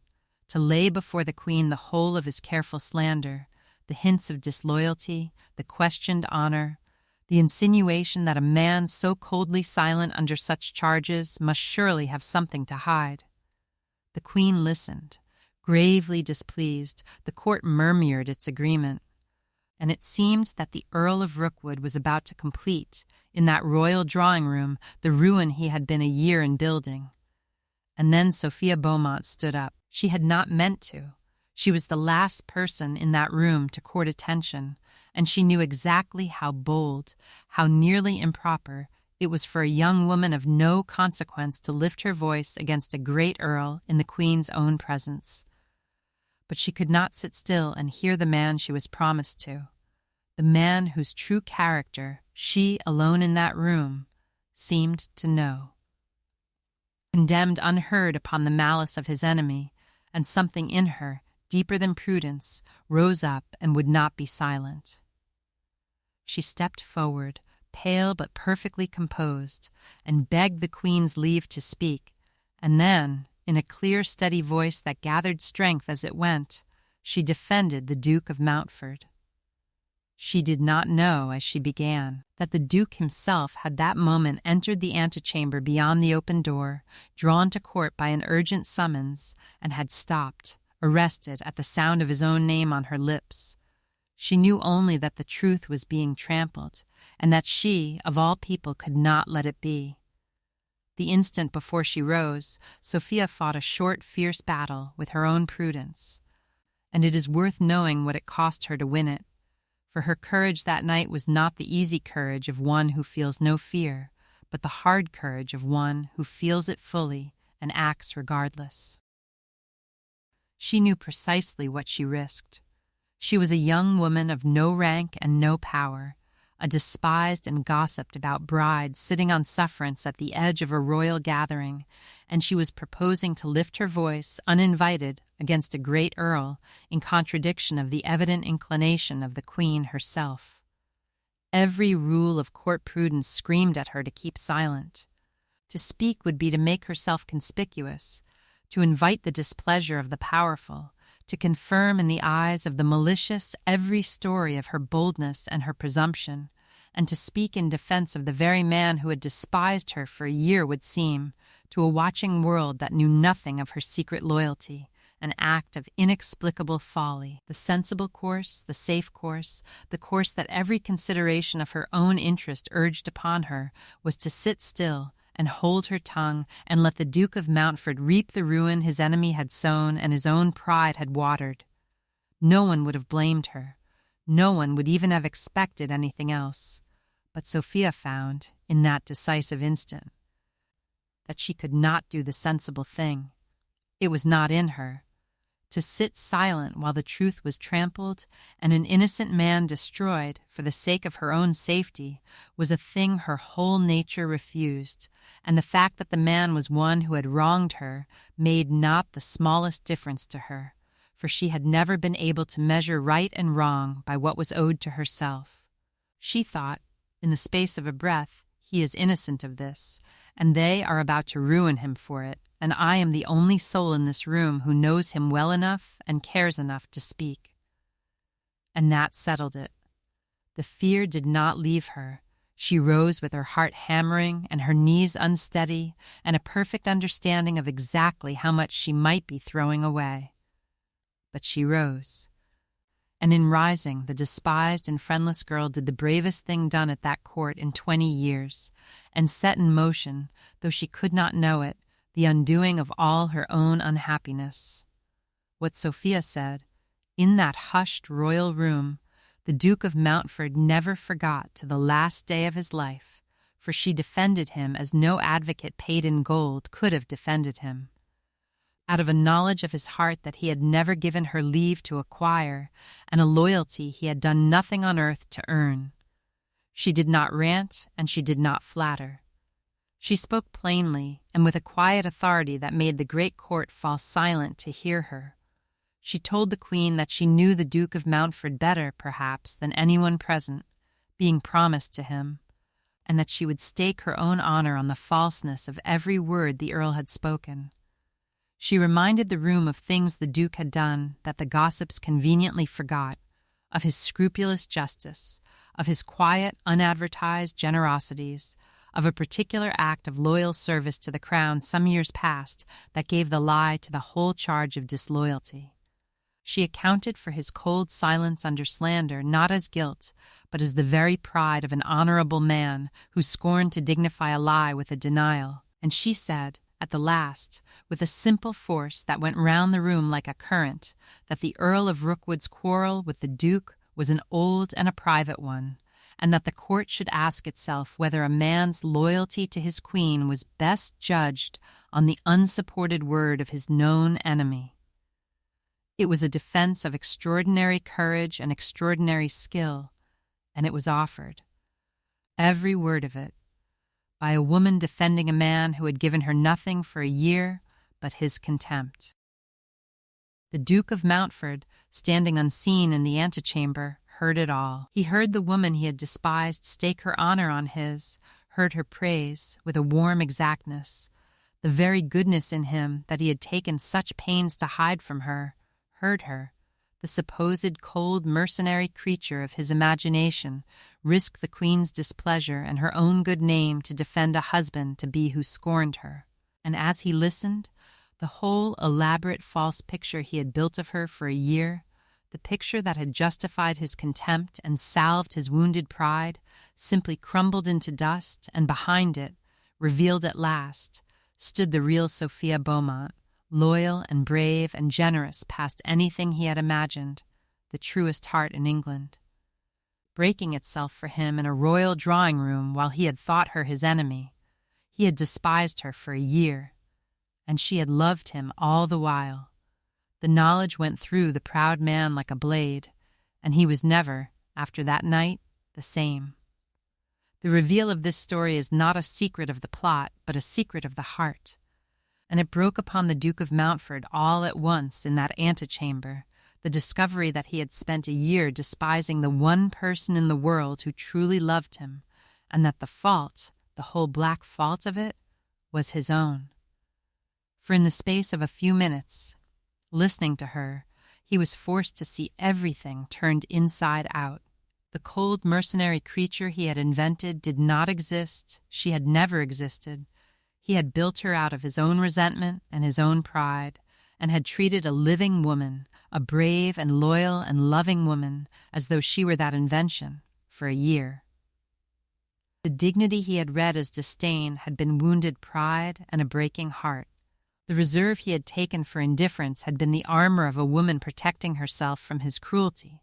[SPEAKER 1] to lay before the Queen the whole of his careful slander, the hints of disloyalty, the questioned honor, the insinuation that a man so coldly silent under such charges must surely have something to hide. The Queen listened, gravely displeased. The court murmured its agreement, and it seemed that the Earl of Rookwood was about to complete, in that royal drawing-room, the ruin he had been a year in building. And then Sophia Beaumont stood up. She had not meant to. She was the last person in that room to court attention, and she knew exactly how bold, how nearly improper, it was for a young woman of no consequence to lift her voice against a great earl in the Queen's own presence. But she could not sit still and hear the man she was promised to, the man whose true character she, alone in that room, seemed to know. Condemned unheard upon the malice of his enemy, and something in her, deeper than prudence, rose up and would not be silent. She stepped forward, pale but perfectly composed, and begged the Queen's leave to speak, and then, in a clear, steady voice that gathered strength as it went, she defended the Duke of Mountford. She did not know, as she began, that the Duke himself had that moment entered the antechamber beyond the open door, drawn to court by an urgent summons, and had stopped, arrested at the sound of his own name on her lips. She knew only that the truth was being trampled, and that she, of all people, could not let it be. The instant before she rose, Sophia fought a short, fierce battle with her own prudence, and it is worth knowing what it cost her to win it, for her courage that night was not the easy courage of one who feels no fear, but the hard courage of one who feels it fully and acts regardless. She knew precisely what she risked. She was a young woman of no rank and no power, a despised and gossiped about bride sitting on sufferance at the edge of a royal gathering, and she was proposing to lift her voice, uninvited, against a great earl, in contradiction of the evident inclination of the Queen herself. Every rule of court prudence screamed at her to keep silent. To speak would be to make herself conspicuous, to invite the displeasure of the powerful, to confirm in the eyes of the malicious every story of her boldness and her presumption, and to speak in defense of the very man who had despised her for a year would seem, to a watching world that knew nothing of her secret loyalty, an act of inexplicable folly. The sensible course, the safe course, the course that every consideration of her own interest urged upon her, was to sit still and hold her tongue and let the Duke of Mountford reap the ruin his enemy had sown and his own pride had watered. No one would have blamed her. No one would even have expected anything else. But Sophia found, in that decisive instant, that she could not do the sensible thing. It was not in her. To sit silent while the truth was trampled and an innocent man destroyed for the sake of her own safety was a thing her whole nature refused, and the fact that the man was one who had wronged her made not the smallest difference to her, for she had never been able to measure right and wrong by what was owed to herself. She thought, in the space of a breath, he is innocent of this, and they are about to ruin him for it, and I am the only soul in this room who knows him well enough and cares enough to speak. And that settled it. The fear did not leave her. She rose with her heart hammering and her knees unsteady and a perfect understanding of exactly how much she might be throwing away. But she rose. And in rising, the despised and friendless girl did the bravest thing done at that court in 20 years, and set in motion, though she could not know it, the undoing of all her own unhappiness. What Sophia said, in that hushed royal room, the Duke of Mountford never forgot to the last day of his life, for she defended him as no advocate paid in gold could have defended him. Out of a knowledge of his heart that he had never given her leave to acquire, and a loyalty he had done nothing on earth to earn. She did not rant, and she did not flatter. She spoke plainly and with a quiet authority that made the great court fall silent to hear her. She told the Queen that she knew the Duke of Mountford better, perhaps, than anyone present, being promised to him, and that she would stake her own honor on the falseness of every word the Earl had spoken. She reminded the room of things the Duke had done that the gossips conveniently forgot, of his scrupulous justice, of his quiet, unadvertised generosities, of a particular act of loyal service to the crown some years past that gave the lie to the whole charge of disloyalty. She accounted for his cold silence under slander not as guilt, but as the very pride of an honorable man who scorned to dignify a lie with a denial, and she said, at the last, with a simple force that went round the room like a current, that the Earl of Rookwood's quarrel with the Duke was an old and a private one, and that the court should ask itself whether a man's loyalty to his queen was best judged on the unsupported word of his known enemy. It was a defense of extraordinary courage and extraordinary skill, and it was offered. Every word of it, by a woman defending a man who had given her nothing for a year but his contempt. The Duke of Mountford, standing unseen in the antechamber, heard it all. He heard the woman he had despised stake her honor on his, heard her praise with a warm exactness, the very goodness in him that he had taken such pains to hide from her, heard her, the supposed cold mercenary creature of his imagination, risk the Queen's displeasure and her own good name to defend a husband to be who scorned her. And as he listened, the whole elaborate false picture he had built of her for a year, the picture that had justified his contempt and salved his wounded pride, simply crumbled into dust, and behind it, revealed at last, stood the real Sophia Beaumont, loyal and brave and generous past anything he had imagined, the truest heart in England. Breaking itself for him in a royal drawing-room while he had thought her his enemy. He had despised her for a year, and she had loved him all the while. The knowledge went through the proud man like a blade, and he was never, after that night, the same. The reveal of this story is not a secret of the plot, but a secret of the heart. And it broke upon the Duke of Mountford all at once in that antechamber, the discovery that he had spent a year despising the one person in the world who truly loved him, and that the fault, the whole black fault of it, was his own. For in the space of a few minutes, listening to her, he was forced to see everything turned inside out. The cold mercenary creature he had invented did not exist, she had never existed. He had built her out of his own resentment and his own pride, and had treated a living woman, a brave and loyal and loving woman, as though she were that invention, for a year. The dignity he had read as disdain had been wounded pride and a breaking heart. The reserve he had taken for indifference had been the armor of a woman protecting herself from his cruelty.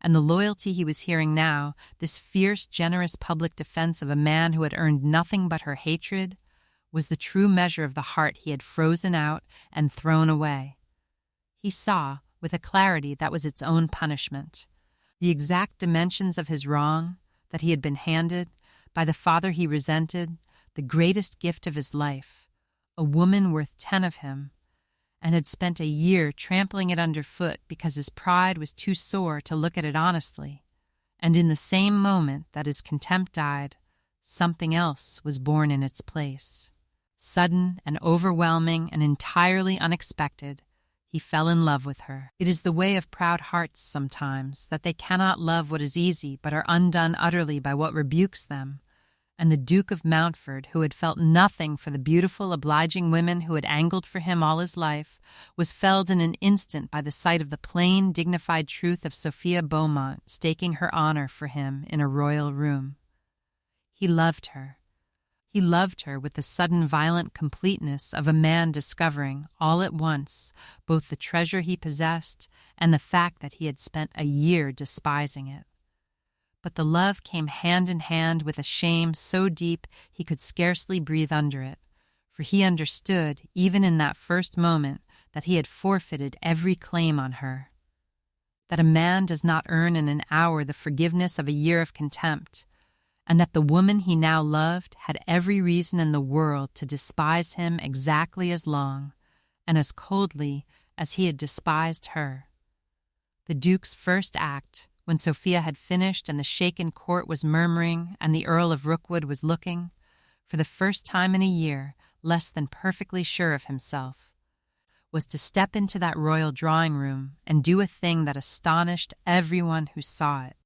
[SPEAKER 1] And the loyalty he was hearing now, this fierce, generous public defense of a man who had earned nothing but her hatred, was the true measure of the heart he had frozen out and thrown away. He saw, with a clarity that was its own punishment, the exact dimensions of his wrong that he had been handed by the father he resented, the greatest gift of his life, a woman worth 10 of him, and had spent a year trampling it underfoot because his pride was too sore to look at it honestly. And in the same moment that his contempt died, something else was born in its place. Sudden and overwhelming and entirely unexpected, he fell in love with her. It is the way of proud hearts sometimes that they cannot love what is easy but are undone utterly by what rebukes them. And the Duke of Mountford, who had felt nothing for the beautiful, obliging women who had angled for him all his life, was felled in an instant by the sight of the plain, dignified truth of Sophia Beaumont staking her honor for him in a royal room. He loved her. He loved her with the sudden violent completeness of a man discovering, all at once, both the treasure he possessed and the fact that he had spent a year despising it. But the love came hand in hand with a shame so deep he could scarcely breathe under it, for he understood, even in that first moment, that he had forfeited every claim on her. That a man does not earn in an hour the forgiveness of a year of contempt, and that the woman he now loved had every reason in the world to despise him exactly as long and as coldly as he had despised her. The Duke's first act, when Sophia had finished and the shaken court was murmuring and the Earl of Rookwood was looking, for the first time in a year, less than perfectly sure of himself, was to step into that royal drawing-room and do a thing that astonished everyone who saw it.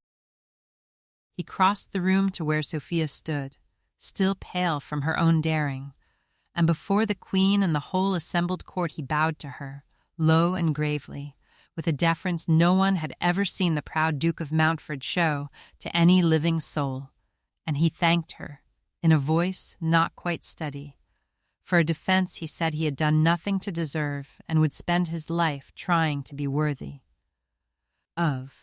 [SPEAKER 1] He crossed the room to where Sophia stood, still pale from her own daring, and before the Queen and the whole assembled court he bowed to her, low and gravely, with a deference no one had ever seen the proud Duke of Mountford show to any living soul, and he thanked her, in a voice not quite steady. For a defense he said he had done nothing to deserve and would spend his life trying to be worthy of.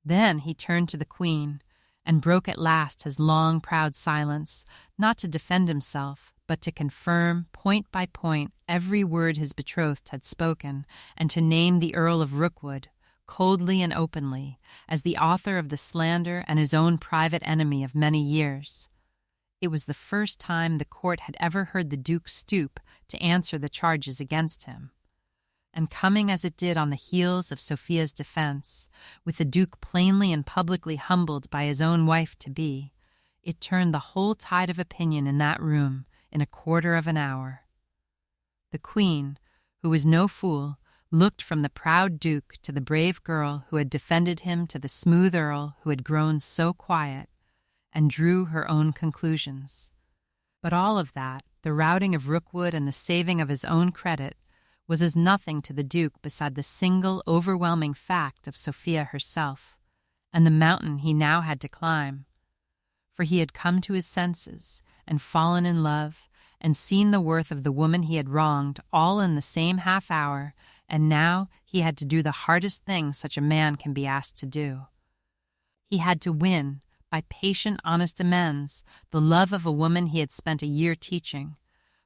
[SPEAKER 1] Then he turned to the Queen and broke at last his long, proud silence, not to defend himself, but to confirm, point by point, every word his betrothed had spoken, and to name the Earl of Rookwood, coldly and openly, as the author of the slander and his own private enemy of many years. It was the first time the court had ever heard the Duke stoop to answer the charges against him. And coming as it did on the heels of Sophia's defense, with the Duke plainly and publicly humbled by his own wife-to-be, it turned the whole tide of opinion in that room in a quarter of an hour. The Queen, who was no fool, looked from the proud Duke to the brave girl who had defended him to the smooth Earl who had grown so quiet, and drew her own conclusions. But all of that, the routing of Rookwood and the saving of his own credit, was as nothing to the Duke beside the single overwhelming fact of Sophia herself, and the mountain he now had to climb. For he had come to his senses, and fallen in love, and seen the worth of the woman he had wronged all in the same half hour, and now he had to do the hardest thing such a man can be asked to do. He had to win, by patient, honest amends, the love of a woman he had spent a year teaching,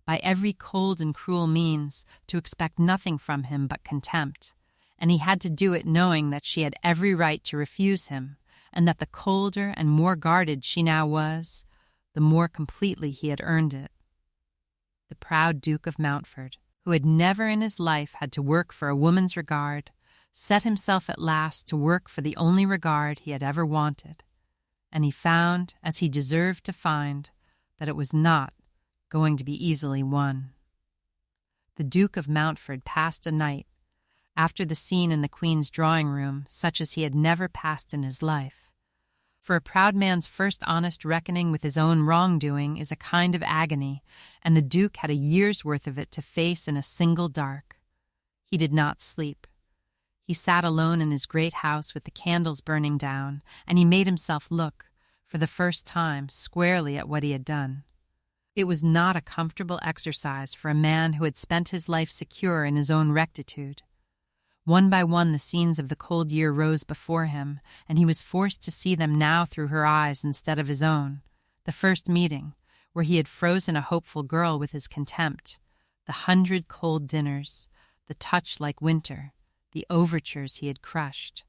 [SPEAKER 1] by every cold and cruel means to expect nothing from him but contempt, and he had to do it knowing that she had every right to refuse him, and that the colder and more guarded she now was, the more completely he had earned it. The proud Duke of Mountford, who had never in his life had to work for a woman's regard, set himself at last to work for the only regard he had ever wanted, and he found, as he deserved to find, that it was not going to be easily won. The Duke of Mountford passed a night, after the scene in the Queen's drawing-room, such as he had never passed in his life. For a proud man's first honest reckoning with his own wrongdoing is a kind of agony, and the Duke had a year's worth of it to face in a single dark. He did not sleep. He sat alone in his great house with the candles burning down, and he made himself look, for the first time, squarely at what he had done. It was not a comfortable exercise for a man who had spent his life secure in his own rectitude. One by one the scenes of the cold year rose before him, and he was forced to see them now through her eyes instead of his own. The first meeting, where he had frozen a hopeful girl with his contempt, the 100 cold dinners, the touch like winter, the overtures he had crushed,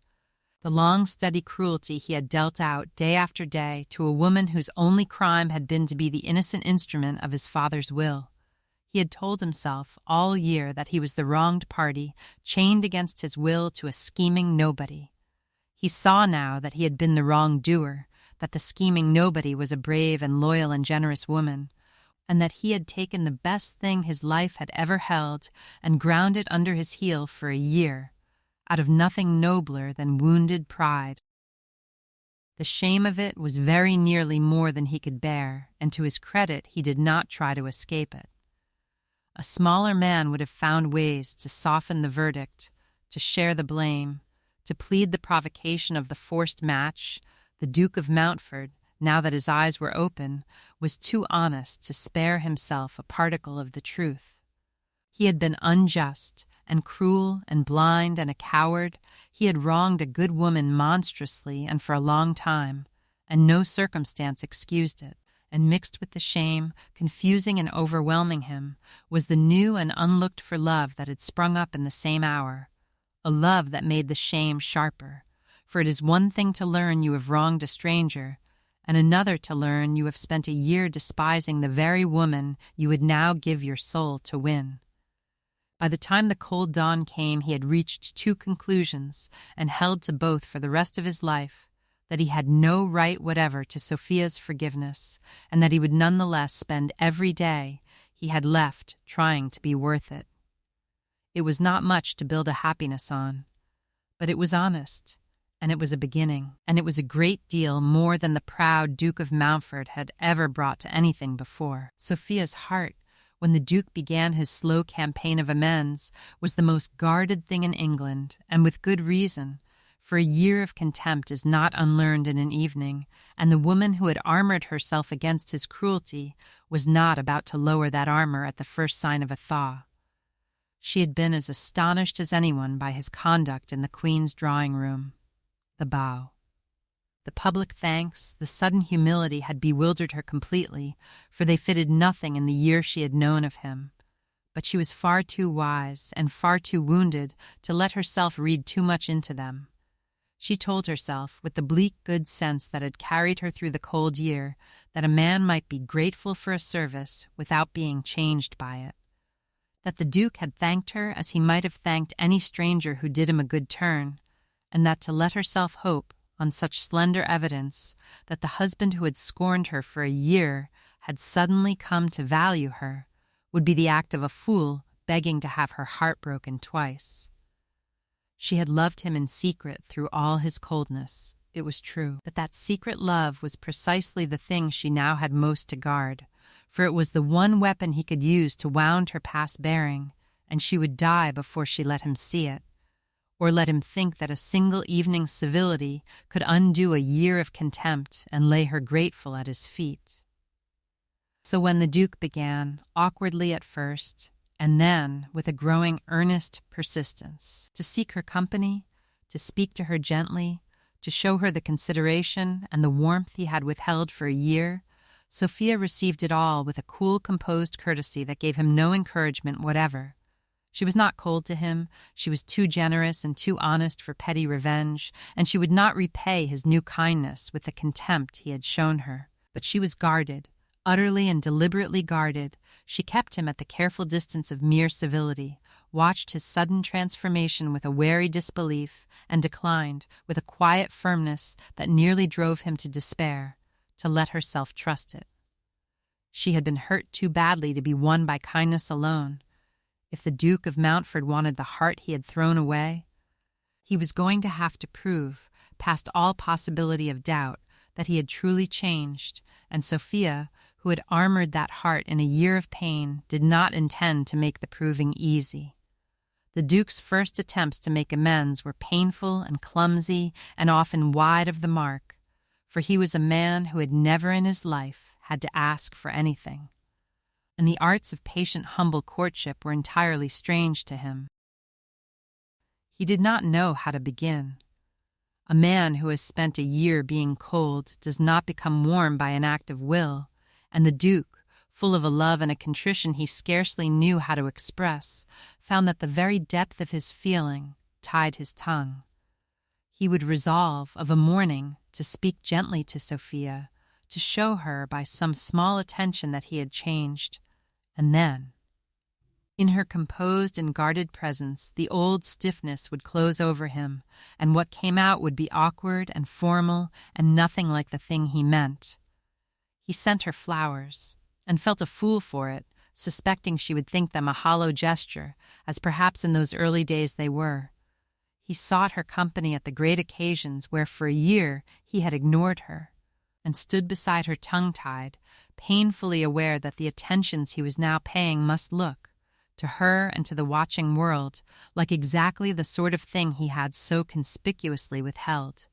[SPEAKER 1] the long, steady cruelty he had dealt out day after day to a woman whose only crime had been to be the innocent instrument of his father's will. He had told himself all year that he was the wronged party, chained against his will to a scheming nobody. He saw now that he had been the wrongdoer, that the scheming nobody was a brave and loyal and generous woman, and that he had taken the best thing his life had ever held and ground it under his heel for a year, out of nothing nobler than wounded pride. The shame of it was very nearly more than he could bear, and to his credit he did not try to escape it. A smaller man would have found ways to soften the verdict, to share the blame, to plead the provocation of the forced match. The Duke of Mountford, now that his eyes were open, was too honest to spare himself a particle of the truth. He had been unjust and cruel and blind and a coward. He had wronged a good woman monstrously and for a long time, and no circumstance excused it. And mixed with the shame, confusing and overwhelming him, was the new and unlooked-for love that had sprung up in the same hour, a love that made the shame sharper. For it is one thing to learn you have wronged a stranger, and another to learn you have spent a year despising the very woman you would now give your soul to win. By the time the cold dawn came, he had reached two conclusions, and held to both for the rest of his life: that he had no right whatever to Sophia's forgiveness, and that he would nonetheless spend every day he had left trying to be worth it. It was not much to build a happiness on, but it was honest, and it was a beginning, and it was a great deal more than the proud Duke of Mountford had ever brought to anything before. Sophia's heart, when the Duke began his slow campaign of amends, was the most guarded thing in England, and with good reason, for a year of contempt is not unlearned in an evening, and the woman who had armored herself against his cruelty was not about to lower that armor at the first sign of a thaw. She had been as astonished as anyone by his conduct in the Queen's drawing-room. The bow, the public thanks, the sudden humility had bewildered her completely, for they fitted nothing in the year she had known of him. But she was far too wise and far too wounded to let herself read too much into them. She told herself, with the bleak good sense that had carried her through the cold year, that a man might be grateful for a service without being changed by it, that the Duke had thanked her as he might have thanked any stranger who did him a good turn, and that to let herself hope, on such slender evidence, that the husband who had scorned her for a year had suddenly come to value her, would be the act of a fool begging to have her heart broken twice. She had loved him in secret through all his coldness. It was true, but that secret love was precisely the thing she now had most to guard, for it was the one weapon he could use to wound her past bearing, and she would die before she let him see it, or let him think that a single evening's civility could undo a year of contempt and lay her grateful at his feet. So when the Duke began, awkwardly at first, and then, with a growing earnest persistence, to seek her company, to speak to her gently, to show her the consideration and the warmth he had withheld for a year, Sophia received it all with a cool, composed courtesy that gave him no encouragement whatever. She was not cold to him, she was too generous and too honest for petty revenge, and she would not repay his new kindness with the contempt he had shown her. But she was guarded, utterly and deliberately guarded. She kept him at the careful distance of mere civility, watched his sudden transformation with a wary disbelief, and declined, with a quiet firmness that nearly drove him to despair, to let herself trust it. She had been hurt too badly to be won by kindness alone. If the Duke of Mountford wanted the heart he had thrown away, he was going to have to prove, past all possibility of doubt, that he had truly changed, and Sophia, who had armored that heart in a year of pain, did not intend to make the proving easy. The Duke's first attempts to make amends were painful and clumsy and often wide of the mark, for he was a man who had never in his life had to ask for anything, and the arts of patient, humble courtship were entirely strange to him. He did not know how to begin. A man who has spent a year being cold does not become warm by an act of will, and the Duke, full of a love and a contrition he scarcely knew how to express, found that the very depth of his feeling tied his tongue. He would resolve of a morning to speak gently to Sophia, to show her by some small attention that he had changed, and then, in her composed and guarded presence, the old stiffness would close over him, and what came out would be awkward and formal and nothing like the thing he meant. He sent her flowers, and felt a fool for it, suspecting she would think them a hollow gesture, as perhaps in those early days they were. He sought her company at the great occasions where for a year he had ignored her, and stood beside her tongue-tied, painfully aware that the attentions he was now paying must look, to her and to the watching world, like exactly the sort of thing he had so conspicuously withheld.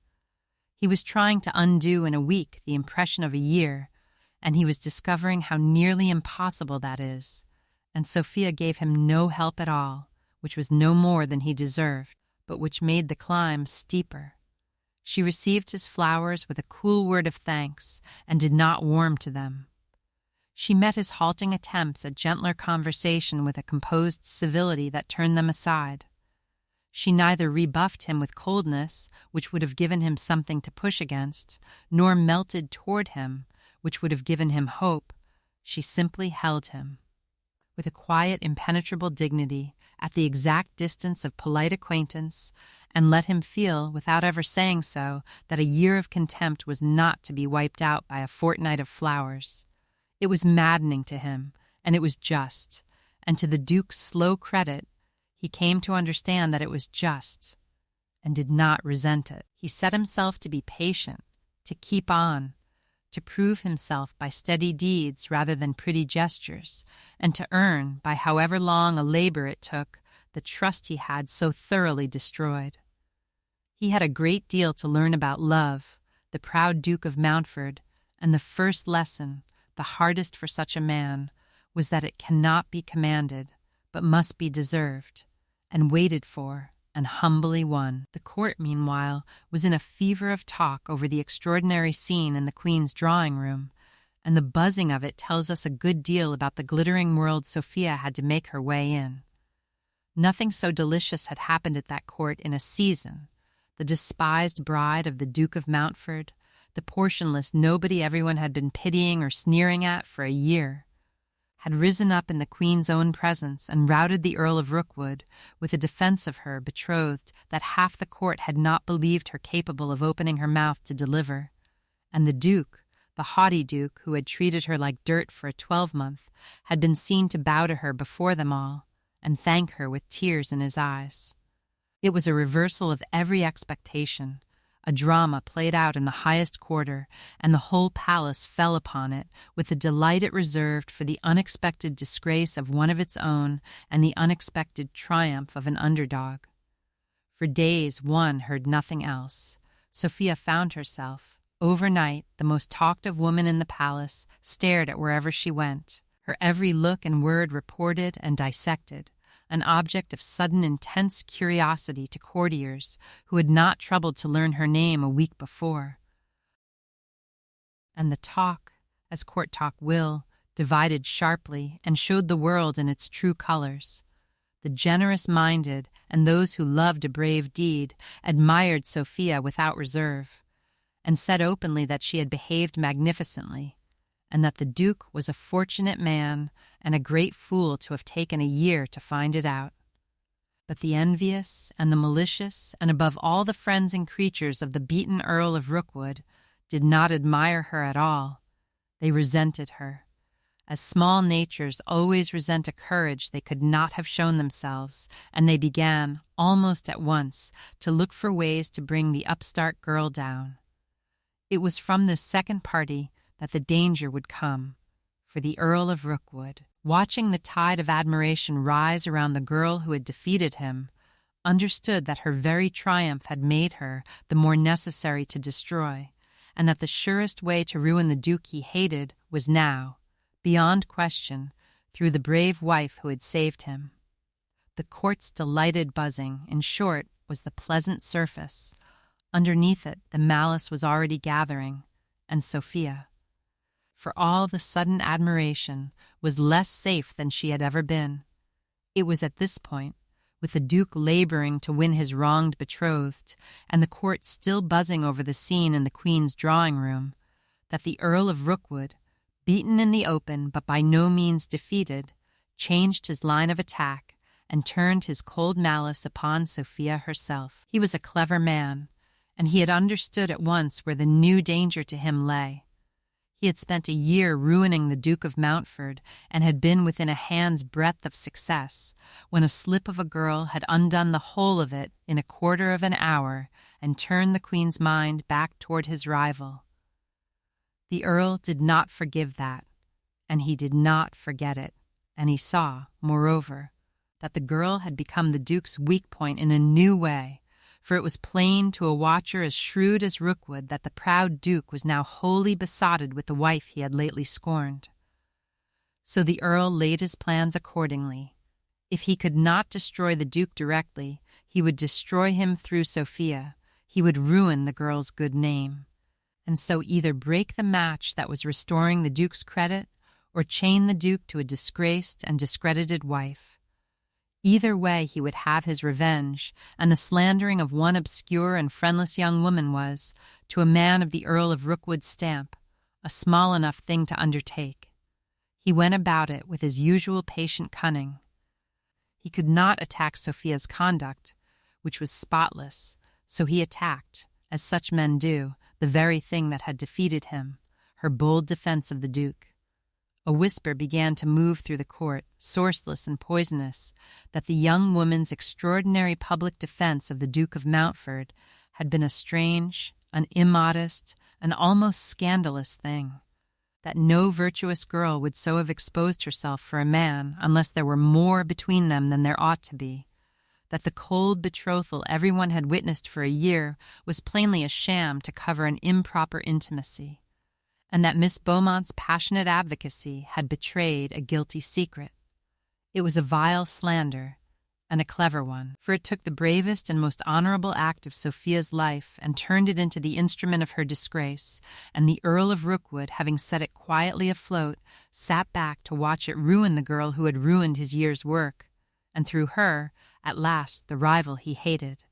[SPEAKER 1] He was trying to undo in a week the impression of a year, and he was discovering how nearly impossible that is, and Sophia gave him no help at all, which was no more than he deserved, but which made the climb steeper. She received his flowers with a cool word of thanks, and did not warm to them. She met his halting attempts at gentler conversation with a composed civility that turned them aside. She neither rebuffed him with coldness, which would have given him something to push against, nor melted toward him, which would have given him hope. She simply held him, with a quiet, impenetrable dignity, at the exact distance of polite acquaintance, and let him feel, without ever saying so, that a year of contempt was not to be wiped out by a fortnight of flowers. It was maddening to him, and it was just, and to the Duke's slow credit, he came to understand that it was just, and did not resent it. He set himself to be patient, to keep on, to prove himself by steady deeds rather than pretty gestures, and to earn, by however long a labor it took, the trust he had so thoroughly destroyed. He had a great deal to learn about love, the proud Duke of Mountford, and the first lesson, the hardest for such a man, was that it cannot be commanded, but must be deserved, and waited for, and humbly won. The court, meanwhile, was in a fever of talk over the extraordinary scene in the Queen's drawing-room, and the buzzing of it tells us a good deal about the glittering world Sophia had to make her way in. Nothing so delicious had happened at that court in a season. The despised bride of the Duke of Mountford, the portionless nobody everyone had been pitying or sneering at for a year, had risen up in the Queen's own presence and routed the Earl of Rookwood with a defense of her betrothed that half the court had not believed her capable of opening her mouth to deliver, and the Duke, the haughty Duke who had treated her like dirt for a 12-month, had been seen to bow to her before them all and thank her with tears in his eyes. It was a reversal of every expectation, a drama played out in the highest quarter, and the whole palace fell upon it with the delight it reserved for the unexpected disgrace of one of its own and the unexpected triumph of an underdog. For days one heard nothing else. Sophia found herself, overnight, the most talked-of woman in the palace, stared at wherever she went, her every look and word reported and dissected, an object of sudden intense curiosity to courtiers who had not troubled to learn her name a week before. And the talk, as court talk will, divided sharply and showed the world in its true colors. The generous-minded and those who loved a brave deed admired Sophia without reserve, and said openly that she had behaved magnificently, and that the Duke was a fortunate man and a great fool to have taken a year to find it out. But the envious and the malicious, and above all the friends and creatures of the beaten Earl of Rookwood, did not admire her at all. They resented her, as small natures always resent a courage they could not have shown themselves, and they began, almost at once, to look for ways to bring the upstart girl down. It was from this second party that the danger would come, for the Earl of Rookwood, watching the tide of admiration rise around the girl who had defeated him, understood that her very triumph had made her the more necessary to destroy, and that the surest way to ruin the Duke he hated was now, beyond question, through the brave wife who had saved him. The court's delighted buzzing, in short, was the pleasant surface. Underneath it, the malice was already gathering, and Sophia. for all the sudden admiration, was less safe than she had ever been. It was at this point, with the Duke laboring to win his wronged betrothed, and the court still buzzing over the scene in the Queen's drawing-room, that the Earl of Rookwood, beaten in the open but by no means defeated, changed his line of attack and turned his cold malice upon Sophia herself. He was a clever man, and he had understood at once where the new danger to him lay. He had spent a year ruining the Duke of Mountford and had been within a hand's breadth of success, when a slip of a girl had undone the whole of it in a quarter of an hour and turned the Queen's mind back toward his rival. The Earl did not forgive that, and he did not forget it, and he saw, moreover, that the girl had become the Duke's weak point in a new way, for it was plain to a watcher as shrewd as Rookwood that the proud Duke was now wholly besotted with the wife he had lately scorned. So the Earl laid his plans accordingly. If he could not destroy the Duke directly, he would destroy him through Sophia. He would ruin the girl's good name, and so either break the match that was restoring the Duke's credit or chain the Duke to a disgraced and discredited wife. Either way he would have his revenge, and the slandering of one obscure and friendless young woman was, to a man of the Earl of Rookwood's stamp, a small enough thing to undertake. He went about it with his usual patient cunning. He could not attack Sophia's conduct, which was spotless, so he attacked, as such men do, the very thing that had defeated him, her bold defense of the Duke. A whisper began to move through the court, sourceless and poisonous, that the young woman's extraordinary public defense of the Duke of Mountford had been a strange, an immodest, an almost scandalous thing, that no virtuous girl would so have exposed herself for a man unless there were more between them than there ought to be, that the cold betrothal everyone had witnessed for a year was plainly a sham to cover an improper intimacy, and that Miss Beaumont's passionate advocacy had betrayed a guilty secret. It was a vile slander, and a clever one, for it took the bravest and most honorable act of Sophia's life and turned it into the instrument of her disgrace, and the Earl of Rookwood, having set it quietly afloat, sat back to watch it ruin the girl who had ruined his year's work, and through her, at last, the rival he hated.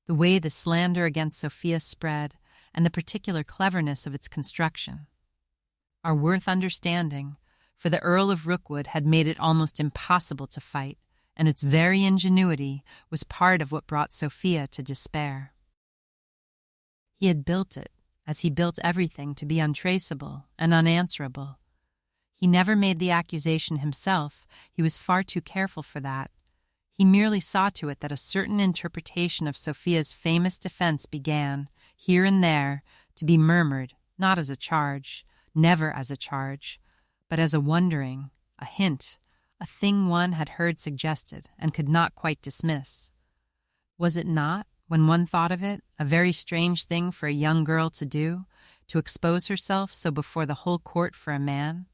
[SPEAKER 1] The way the slander against Sophia spread, and the particular cleverness of its construction, are worth understanding, for the Earl of Rookwood had made it almost impossible to fight, and its very ingenuity was part of what brought Sophia to despair. He had built it, as he built everything, to be untraceable and unanswerable. He never made the accusation himself. He was far too careful for that. He merely saw to it that a certain interpretation of Sophia's famous defense began, here and there, to be murmured, not as a charge, never as a charge, but as a wondering, a hint, a thing one had heard suggested and could not quite dismiss. Was it not, when one thought of it, a very strange thing for a young girl to do, to expose herself so before the whole court for a man?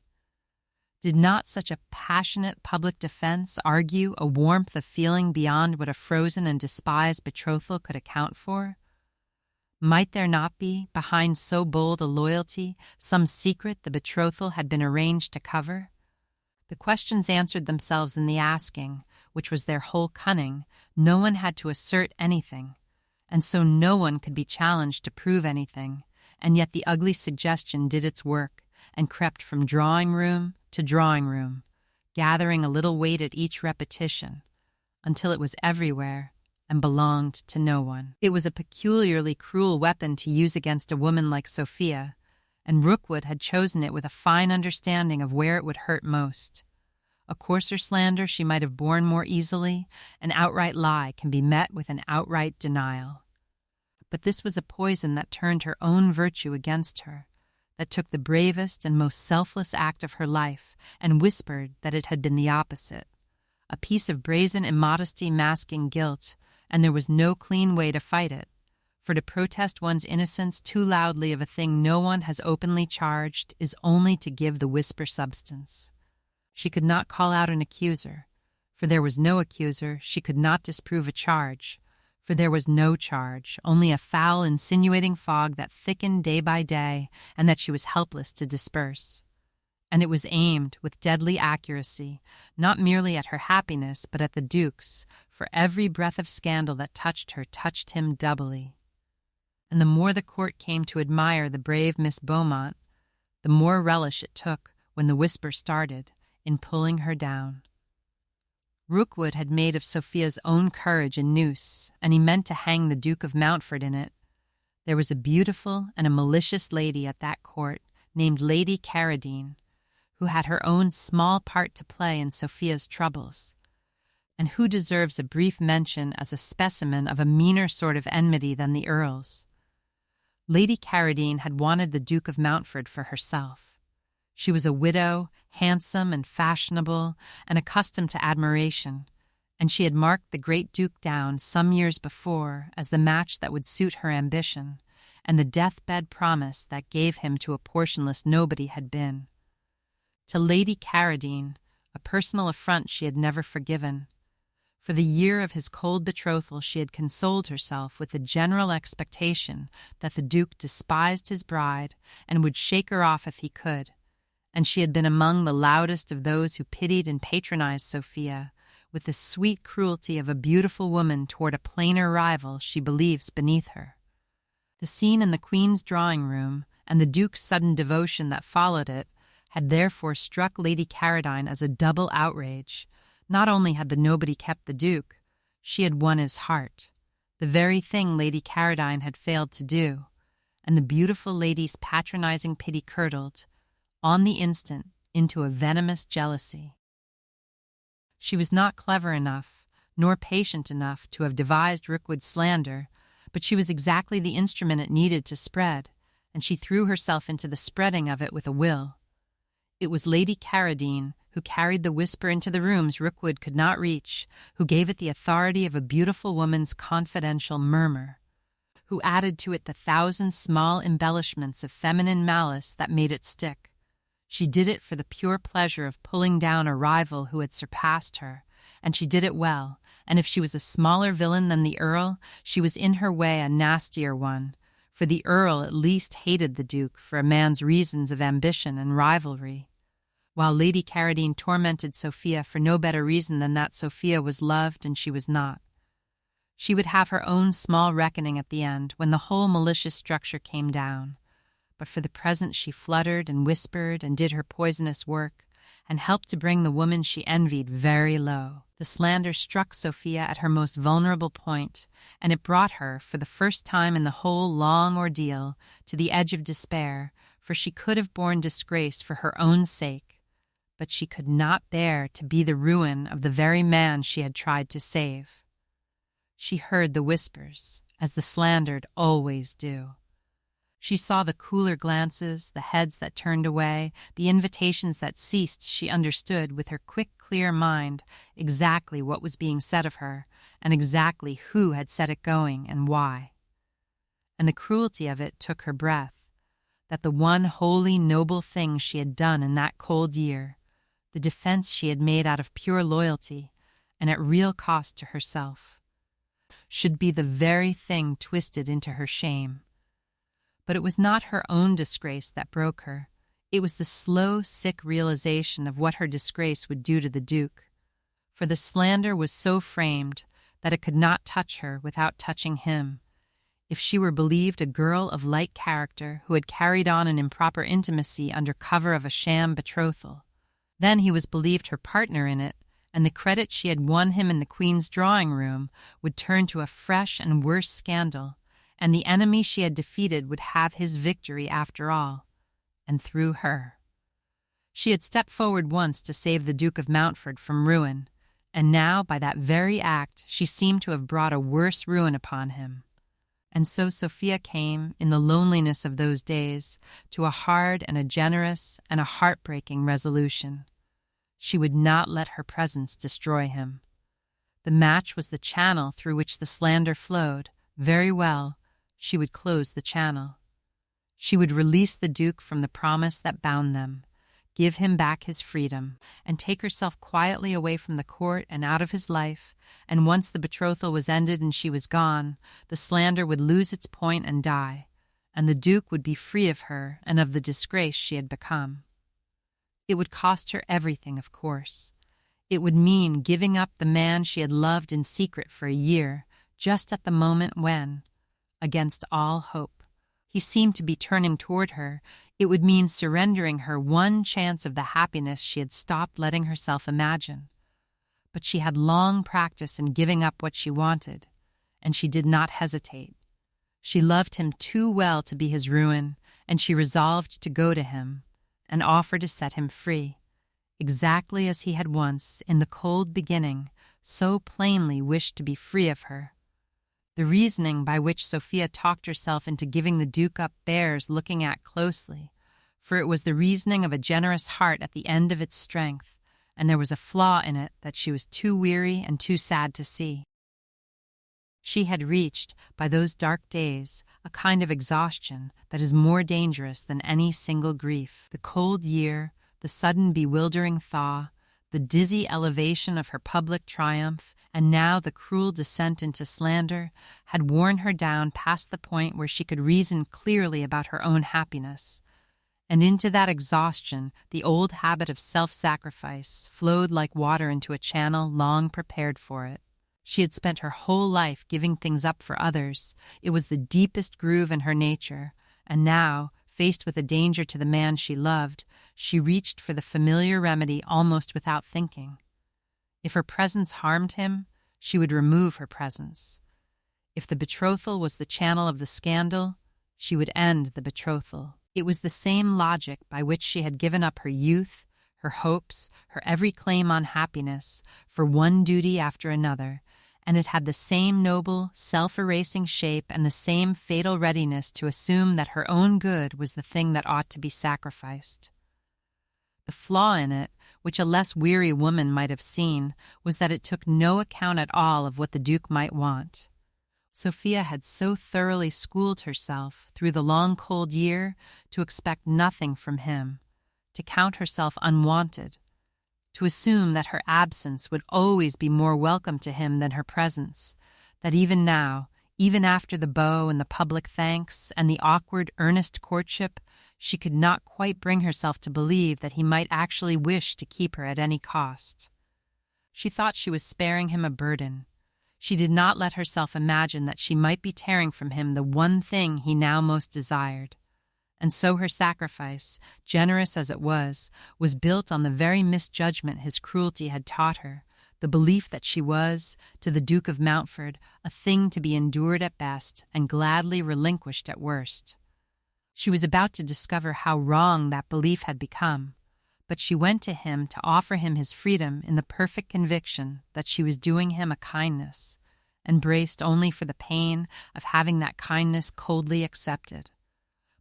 [SPEAKER 1] Did not such a passionate public defense argue a warmth of feeling beyond what a frozen and despised betrothal could account for? Might there not be, behind so bold a loyalty, some secret the betrothal had been arranged to cover? The questions answered themselves in the asking, which was their whole cunning. No one had to assert anything, and so no one could be challenged to prove anything, and yet the ugly suggestion did its work, and crept from drawing-room to drawing-room, gathering a little weight at each repetition, until it was everywhere, and belonged to no one. It was a peculiarly cruel weapon to use against a woman like Sophia, and Rookwood had chosen it with a fine understanding of where it would hurt most. A coarser slander she might have borne more easily. An outright lie can be met with an outright denial. But this was a poison that turned her own virtue against her, that took the bravest and most selfless act of her life and whispered that it had been the opposite, a piece of brazen immodesty masking guilt, and there was no clean way to fight it, for to protest one's innocence too loudly of a thing no one has openly charged is only to give the whisper substance. She could not call out an accuser, for there was no accuser. She could not disprove a charge, For there was no charge, only a foul, insinuating fog that thickened day by day and that she was helpless to disperse. And it was aimed with deadly accuracy, not merely at her happiness, but at the Duke's, for every breath of scandal that touched her touched him doubly. And the more the court came to admire the brave Miss Beaumont, the more relish it took, when the whisper started, in pulling her down. Rookwood had made of Sophia's own courage a noose, and he meant to hang the Duke of Mountford in it. There was a beautiful and a malicious lady at that court, named Lady Carradine, who had her own small part to play in Sophia's troubles, and who deserves a brief mention as a specimen of a meaner sort of enmity than the Earl's. Lady Carradine had wanted the Duke of Mountford for herself. She was a widow, handsome and fashionable, and accustomed to admiration, and she had marked the great Duke down some years before as the match that would suit her ambition, and the deathbed promise that gave him to a portionless nobody had been. To Lady Carradine, a personal affront she had never forgiven. For the year of his cold betrothal she had consoled herself with the general expectation that the Duke despised his bride and would shake her off if he could, and she had been among the loudest of those who pitied and patronized Sophia, with the sweet cruelty of a beautiful woman toward a plainer rival she believes beneath her. The scene in the Queen's drawing-room, and the Duke's sudden devotion that followed it, had therefore struck Lady Carradine as a double outrage. Not only had the nobody kept the Duke, she had won his heart, the very thing Lady Carradine had failed to do, and the beautiful lady's patronizing pity curdled, on the instant, into a venomous jealousy. She was not clever enough, nor patient enough to have devised Rookwood's slander, but she was exactly the instrument it needed to spread, and she threw herself into the spreading of it with a will. It was Lady Carradine who carried the whisper into the rooms Rookwood could not reach, who gave it the authority of a beautiful woman's confidential murmur, who added to it the thousand small embellishments of feminine malice that made it stick. She did it for the pure pleasure of pulling down a rival who had surpassed her, and she did it well, and if she was a smaller villain than the Earl, she was in her way a nastier one, for the Earl at least hated the Duke for a man's reasons of ambition and rivalry, while Lady Carradine tormented Sophia for no better reason than that Sophia was loved and she was not. She would have her own small reckoning at the end, when the whole malicious structure came down. But for the present she fluttered and whispered and did her poisonous work, and helped to bring the woman she envied very low. The slander struck Sophia at her most vulnerable point, and it brought her, for the first time in the whole long ordeal, to the edge of despair, for she could have borne disgrace for her own sake, but she could not bear to be the ruin of the very man she had tried to save. She heard the whispers, as the slandered always do. She saw the cooler glances, the heads that turned away, the invitations that ceased. She understood with her quick, clear mind exactly what was being said of her, and exactly who had set it going and why. And the cruelty of it took her breath, that the one wholly noble thing she had done in that cold year, the defense she had made out of pure loyalty and at real cost to herself, should be the very thing twisted into her shame. But it was not her own disgrace that broke her. It was the slow, sick realization of what her disgrace would do to the Duke. For the slander was so framed that it could not touch her without touching him. If she were believed a girl of light character who had carried on an improper intimacy under cover of a sham betrothal, then he was believed her partner in it, and the credit she had won him in the Queen's drawing-room would turn to a fresh and worse scandal, and the enemy she had defeated would have his victory after all, and through her. She had stepped forward once to save the Duke of Mountford from ruin, and now, by that very act, she seemed to have brought a worse ruin upon him. And so Sophia came, in the loneliness of those days, to a hard and a generous and a heartbreaking resolution. She would not let her presence destroy him. The match was the channel through which the slander flowed. Very well, she would close the channel. She would release the Duke from the promise that bound them, give him back his freedom, and take herself quietly away from the court and out of his life, and once the betrothal was ended and she was gone, the slander would lose its point and die, and the Duke would be free of her and of the disgrace she had become. It would cost her everything, of course. It would mean giving up the man she had loved in secret for a year, just at the moment when, against all hope, he seemed to be turning toward her. It would mean surrendering her one chance of the happiness she had stopped letting herself imagine. But she had long practice in giving up what she wanted, and she did not hesitate. She loved him too well to be his ruin, and she resolved to go to him and offer to set him free, exactly as he had once, in the cold beginning, so plainly wished to be free of her. The reasoning by which Sophia talked herself into giving the Duke up bears looking at closely, for it was the reasoning of a generous heart at the end of its strength, and there was a flaw in it that she was too weary and too sad to see. She had reached, by those dark days, a kind of exhaustion that is more dangerous than any single grief. The cold year, the sudden bewildering thaw, the dizzy elevation of her public triumph, and now the cruel descent into slander, had worn her down past the point where she could reason clearly about her own happiness. And into that exhaustion the old habit of self-sacrifice flowed like water into a channel long prepared for it. She had spent her whole life giving things up for others. It was the deepest groove in her nature, and now, faced with a danger to the man she loved, she reached for the familiar remedy almost without thinking. If her presence harmed him, she would remove her presence. If the betrothal was the channel of the scandal, she would end the betrothal. It was the same logic by which she had given up her youth, her hopes, her every claim on happiness, for one duty after another, and it had the same noble, self-erasing shape and the same fatal readiness to assume that her own good was the thing that ought to be sacrificed. The flaw in it, which a less weary woman might have seen, was that it took no account at all of what the Duke might want. Sophia had so thoroughly schooled herself through the long cold year to expect nothing from him, to count herself unwanted, to assume that her absence would always be more welcome to him than her presence, that even now, even after the beau and the public thanks and the awkward, earnest courtship, she could not quite bring herself to believe that he might actually wish to keep her at any cost. She thought she was sparing him a burden. She did not let herself imagine that she might be tearing from him the one thing he now most desired. And so her sacrifice, generous as it was built on the very misjudgment his cruelty had taught her, the belief that she was, to the Duke of Mountford, a thing to be endured at best and gladly relinquished at worst. She was about to discover how wrong that belief had become, but she went to him to offer him his freedom in the perfect conviction that she was doing him a kindness, and braced only for the pain of having that kindness coldly accepted.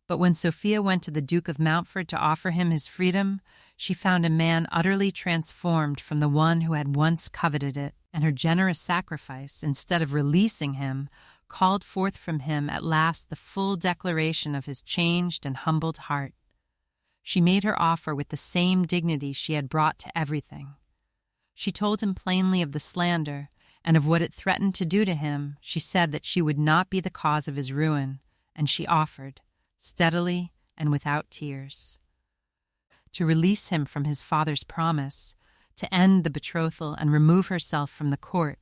[SPEAKER 1] But when Sophia went to the Duke of Mountford to offer him his freedom, she found a man utterly transformed from the one who had once coveted it, and her generous sacrifice, instead of releasing him, called forth from him at last the full declaration of his changed and humbled heart. She made her offer with the same dignity she had brought to everything. She told him plainly of the slander, and of what it threatened to do to him. She said that she would not be the cause of his ruin, and she offered, steadily and without tears, to release him from his father's promise, to end the betrothal and remove herself from the court,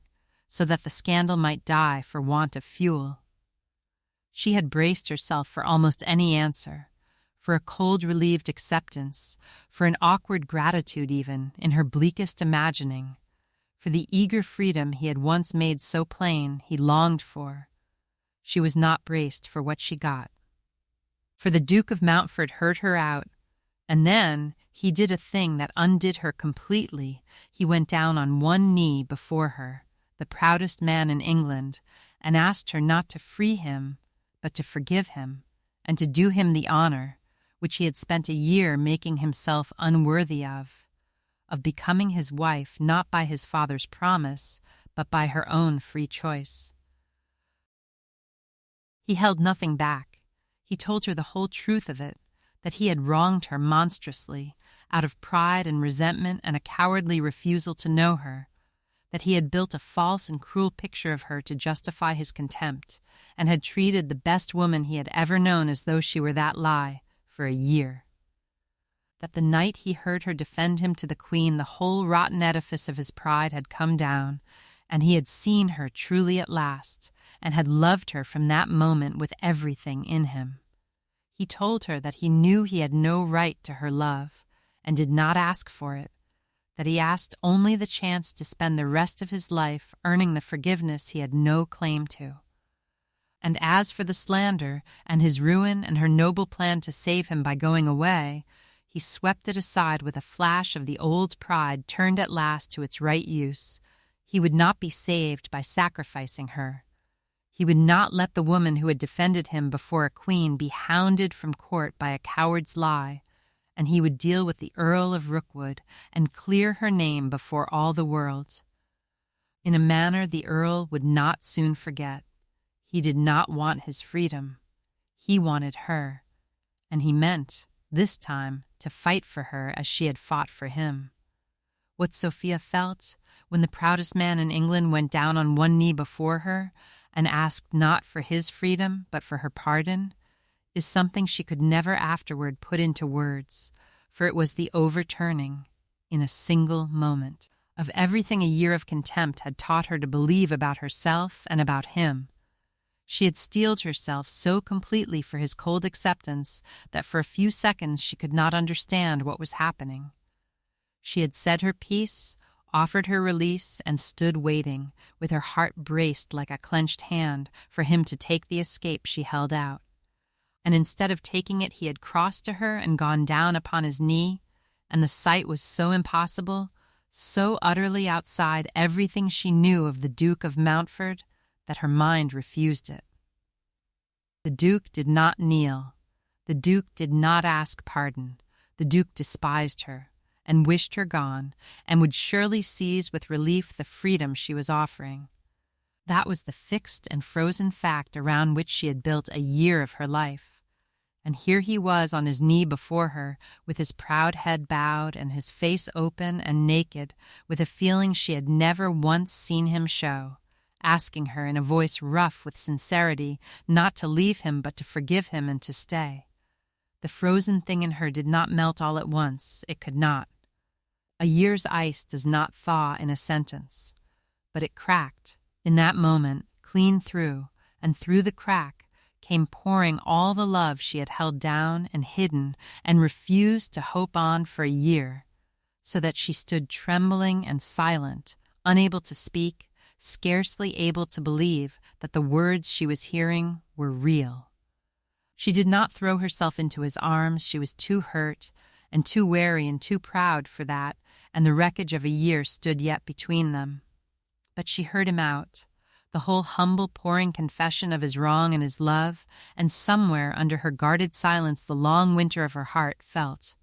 [SPEAKER 1] so that the scandal might die for want of fuel. She had braced herself for almost any answer, for a cold relieved acceptance, for an awkward gratitude even, in her bleakest imagining, for the eager freedom he had once made so plain he longed for. She was not braced for what she got. For the Duke of Mountford heard her out, and then he did a thing that undid her completely. He went down on one knee before her, the proudest man in England, and asked her not to free him, but to forgive him, and to do him the honor, which he had spent a year making himself unworthy of becoming his wife not by his father's promise, but by her own free choice. He held nothing back. He told her the whole truth of it, that he had wronged her monstrously, out of pride and resentment and a cowardly refusal to know her, that he had built a false and cruel picture of her to justify his contempt, and had treated the best woman he had ever known as though she were that lie for a year. That the night he heard her defend him to the queen, the whole rotten edifice of his pride had come down, and he had seen her truly at last, and had loved her from that moment with everything in him. He told her that he knew he had no right to her love, and did not ask for it, that he asked only the chance to spend the rest of his life earning the forgiveness he had no claim to. And as for the slander, and his ruin, and her noble plan to save him by going away, he swept it aside with a flash of the old pride turned at last to its right use. He would not be saved by sacrificing her. He would not let the woman who had defended him before a queen be hounded from court by a coward's lie, and he would deal with the Earl of Rookwood and clear her name before all the world. In a manner the Earl would not soon forget. He did not want his freedom. He wanted her, and he meant, this time, to fight for her as she had fought for him. What Sophia felt when the proudest man in England went down on one knee before her and asked not for his freedom but for her pardon is something she could never afterward put into words, for it was the overturning, in a single moment, of everything a year of contempt had taught her to believe about herself and about him. She had steeled herself so completely for his cold acceptance that for a few seconds she could not understand what was happening. She had said her piece, offered her release, and stood waiting, with her heart braced like a clenched hand, for him to take the escape she held out. And instead of taking it, he had crossed to her and gone down upon his knee, and the sight was so impossible, so utterly outside everything she knew of the Duke of Mountford, that her mind refused it. The Duke did not kneel. The Duke did not ask pardon. The Duke despised her, and wished her gone, and would surely seize with relief the freedom she was offering. That was the fixed and frozen fact around which she had built a year of her life. And here he was on his knee before her, with his proud head bowed and his face open and naked, with a feeling she had never once seen him show, asking her in a voice rough with sincerity not to leave him but to forgive him and to stay. The frozen thing in her did not melt all at once. It could not. A year's ice does not thaw in a sentence. But it cracked, in that moment, clean through, and through the crack came pouring all the love she had held down and hidden and refused to hope on for a year, so that she stood trembling and silent, unable to speak, scarcely able to believe that the words she was hearing were real. She did not throw herself into his arms. She was too hurt and too wary and too proud for that, and the wreckage of a year stood yet between them. But she heard him out, the whole humble pouring confession of his wrong and his love, and somewhere under her guarded silence the long winter of her heart felt,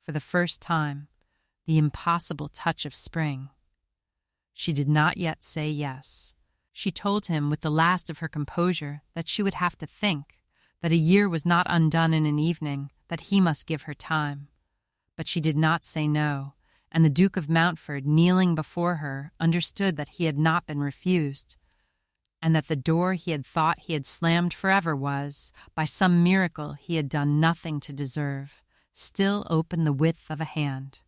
[SPEAKER 1] for the first time, the impossible touch of spring. She did not yet say yes. She told him with the last of her composure that she would have to think, that a year was not undone in an evening, that he must give her time. But she did not say no, and the Duke of Mountford, kneeling before her, understood that he had not been refused, and that the door he had thought he had slammed forever was, by some miracle he had done nothing to deserve, still open the width of a hand.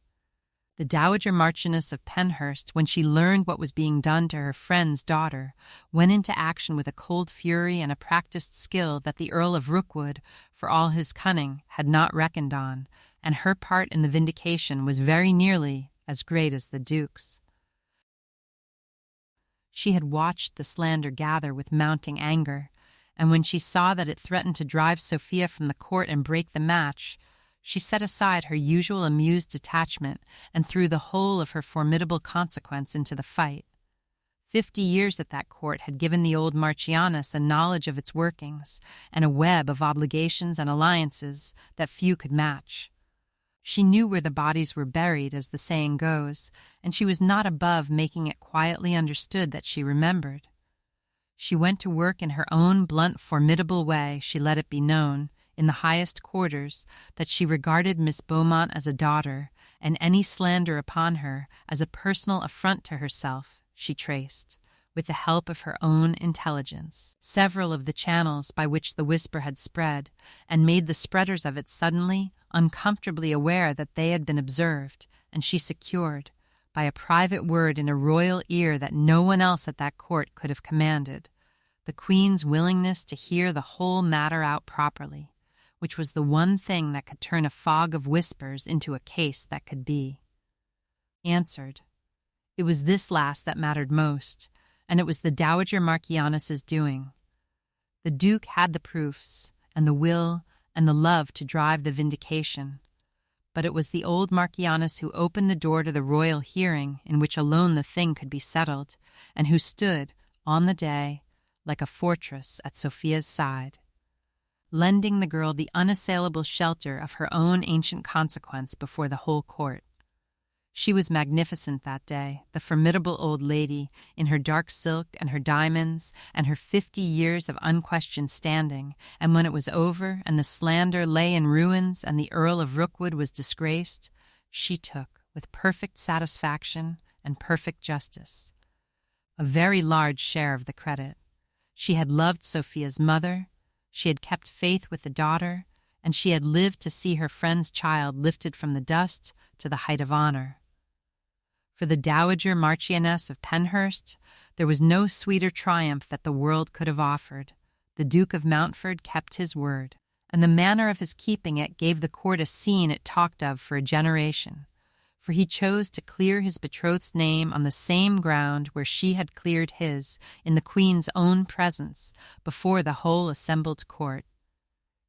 [SPEAKER 1] The Dowager Marchioness of Penhurst, when she learned what was being done to her friend's daughter, went into action with a cold fury and a practiced skill that the Earl of Rookwood, for all his cunning, had not reckoned on, and her part in the vindication was very nearly as great as the Duke's. She had watched the slander gather with mounting anger, and when she saw that it threatened to drive Sophia from the court and break the match, she set aside her usual amused detachment and threw the whole of her formidable consequence into the fight. 50 years at that court had given the old Marchioness a knowledge of its workings and a web of obligations and alliances that few could match. She knew where the bodies were buried, as the saying goes, and she was not above making it quietly understood that she remembered. She went to work in her own blunt, formidable way. She let it be known, in the highest quarters, that she regarded Miss Beaumont as a daughter, and any slander upon her as a personal affront to herself. she traced, with the help of her own intelligence, several of the channels by which the whisper had spread, and made the spreaders of it suddenly, uncomfortably aware that they had been observed, and she secured, by a private word in a royal ear that no one else at that court could have commanded, the Queen's willingness to hear the whole matter out properly, which was the one thing that could turn a fog of whispers into a case that could be answered. It was this last that mattered most, and it was the Dowager Marchioness's doing. The Duke had the proofs, and the will, and the love to drive the vindication, but it was the old Marchioness who opened the door to the royal hearing in which alone the thing could be settled, and who stood, on the day, like a fortress at Sophia's side, lending the girl the unassailable shelter of her own ancient consequence before the whole court. She was magnificent that day, the formidable old lady, in her dark silk and her diamonds, and her 50 years of unquestioned standing, and when it was over, and the slander lay in ruins, and the Earl of Rookwood was disgraced, she took, with perfect satisfaction and perfect justice, a very large share of the credit. She had loved Sophia's mother, she had kept faith with the daughter, and she had lived to see her friend's child lifted from the dust to the height of honor. For the Dowager Marchioness of Penhurst, there was no sweeter triumph that the world could have offered. The Duke of Mountford kept his word, and the manner of his keeping it gave the court a scene it talked of for a generation, for he chose to clear his betrothed's name on the same ground where she had cleared his, in the Queen's own presence, before the whole assembled court.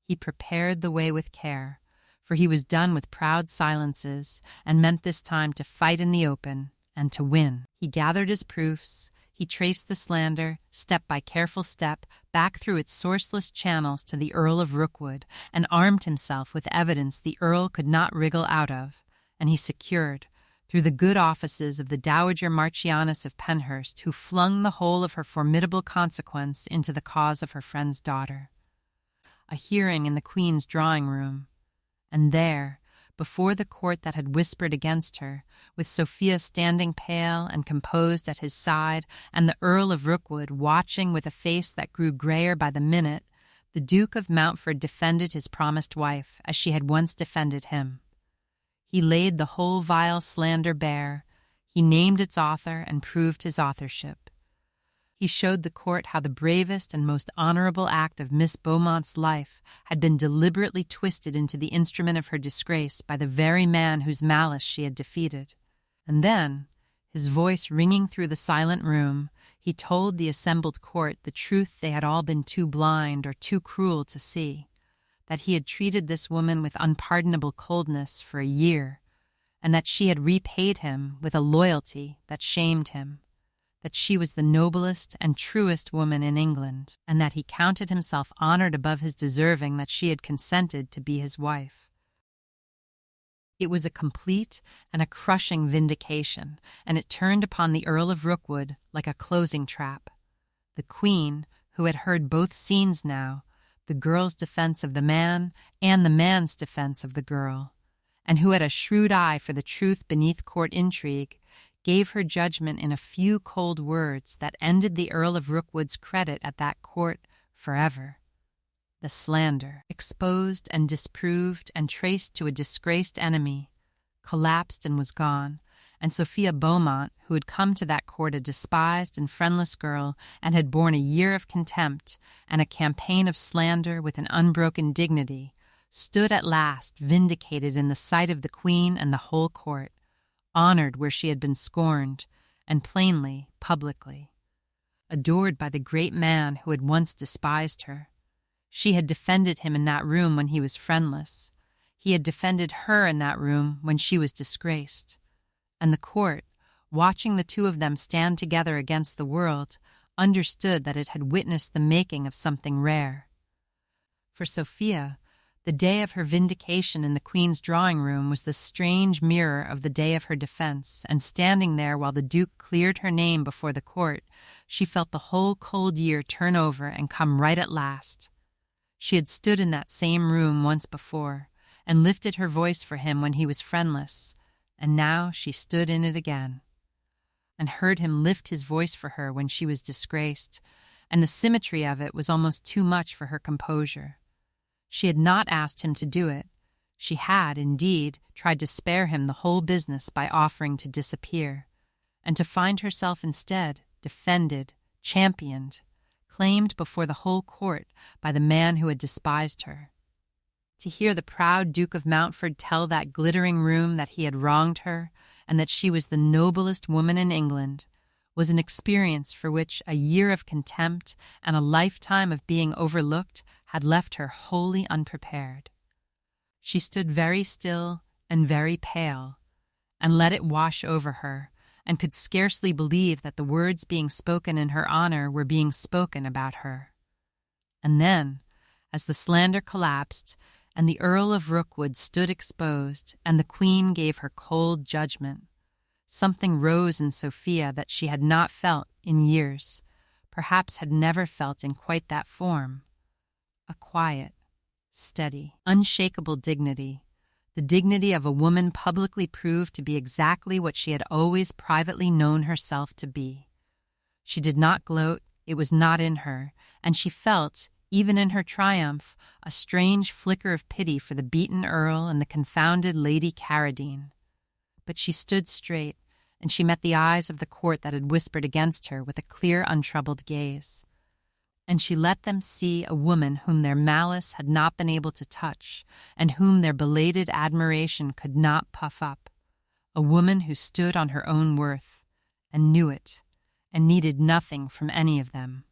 [SPEAKER 1] He prepared the way with care, for he was done with proud silences, and meant this time to fight in the open, and to win. He gathered his proofs, he traced the slander, step by careful step, back through its sourceless channels to the Earl of Rookwood, and armed himself with evidence the Earl could not wriggle out of, and he secured, through the good offices of the Dowager Marchioness of Penhurst, who flung the whole of her formidable consequence into the cause of her friend's daughter, a hearing in the Queen's drawing-room, and there, before the court that had whispered against her, with Sophia standing pale and composed at his side, and the Earl of Rookwood watching with a face that grew grayer by the minute, the Duke of Mountford defended his promised wife as she had once defended him. He laid the whole vile slander bare, he named its author and proved his authorship. He showed the court how the bravest and most honorable act of Miss Beaumont's life had been deliberately twisted into the instrument of her disgrace by the very man whose malice she had defeated. And then, his voice ringing through the silent room, he told the assembled court the truth they had all been too blind or too cruel to see, that he had treated this woman with unpardonable coldness for a year, and that she had repaid him with a loyalty that shamed him, that she was the noblest and truest woman in England, and that he counted himself honored above his deserving that she had consented to be his wife. It was a complete and a crushing vindication, and it turned upon the Earl of Rookwood like a closing trap. The Queen, who had heard both scenes now, the girl's defense of the man and the man's defense of the girl, and who had a shrewd eye for the truth beneath court intrigue, gave her judgment in a few cold words that ended the Earl of Rookwood's credit at that court forever. The slander, exposed and disproved and traced to a disgraced enemy, collapsed and was gone, and Sophia Beaumont, who had come to that court a despised and friendless girl and had borne a year of contempt and a campaign of slander with an unbroken dignity, stood at last vindicated in the sight of the Queen and the whole court, honored where she had been scorned, and plainly, publicly, adored by the great man who had once despised her. She had defended him in that room when he was friendless. He had defended her in that room when she was disgraced. And the court, watching the two of them stand together against the world, understood that it had witnessed the making of something rare. For Sophia, the day of her vindication in the Queen's drawing-room was the strange mirror of the day of her defense, and standing there while the Duke cleared her name before the court, she felt the whole cold year turn over and come right at last. She had stood in that same room once before, and lifted her voice for him when he was friendless, and now she stood in it again. and heard him lift his voice for her when she was disgraced, and the symmetry of it was almost too much for her composure. She had not asked him to do it. She had, indeed, tried to spare him the whole business by offering to disappear, and to find herself instead defended, championed, claimed before the whole court by the man who had despised her. To hear the proud Duke of Mountford tell that glittering room that he had wronged her and that she was the noblest woman in England was an experience for which a year of contempt and a lifetime of being overlooked had left her wholly unprepared. She stood very still and very pale, and let it wash over her, and could scarcely believe that the words being spoken in her honor were being spoken about her. And then, as the slander collapsed, and the Earl of Rookwood stood exposed, and the Queen gave her cold judgment, something rose in Sophia that she had not felt in years, perhaps had never felt in quite that form. A quiet, steady, unshakable dignity, the dignity of a woman publicly proved to be exactly what she had always privately known herself to be. She did not gloat, it was not in her, and she felt, even in her triumph, a strange flicker of pity for the beaten Earl and the confounded Lady Carradine. But she stood straight, and she met the eyes of the court that had whispered against her with a clear, untroubled gaze. And she let them see a woman whom their malice had not been able to touch, and whom their belated admiration could not puff up, a woman who stood on her own worth, and knew it, and needed nothing from any of them.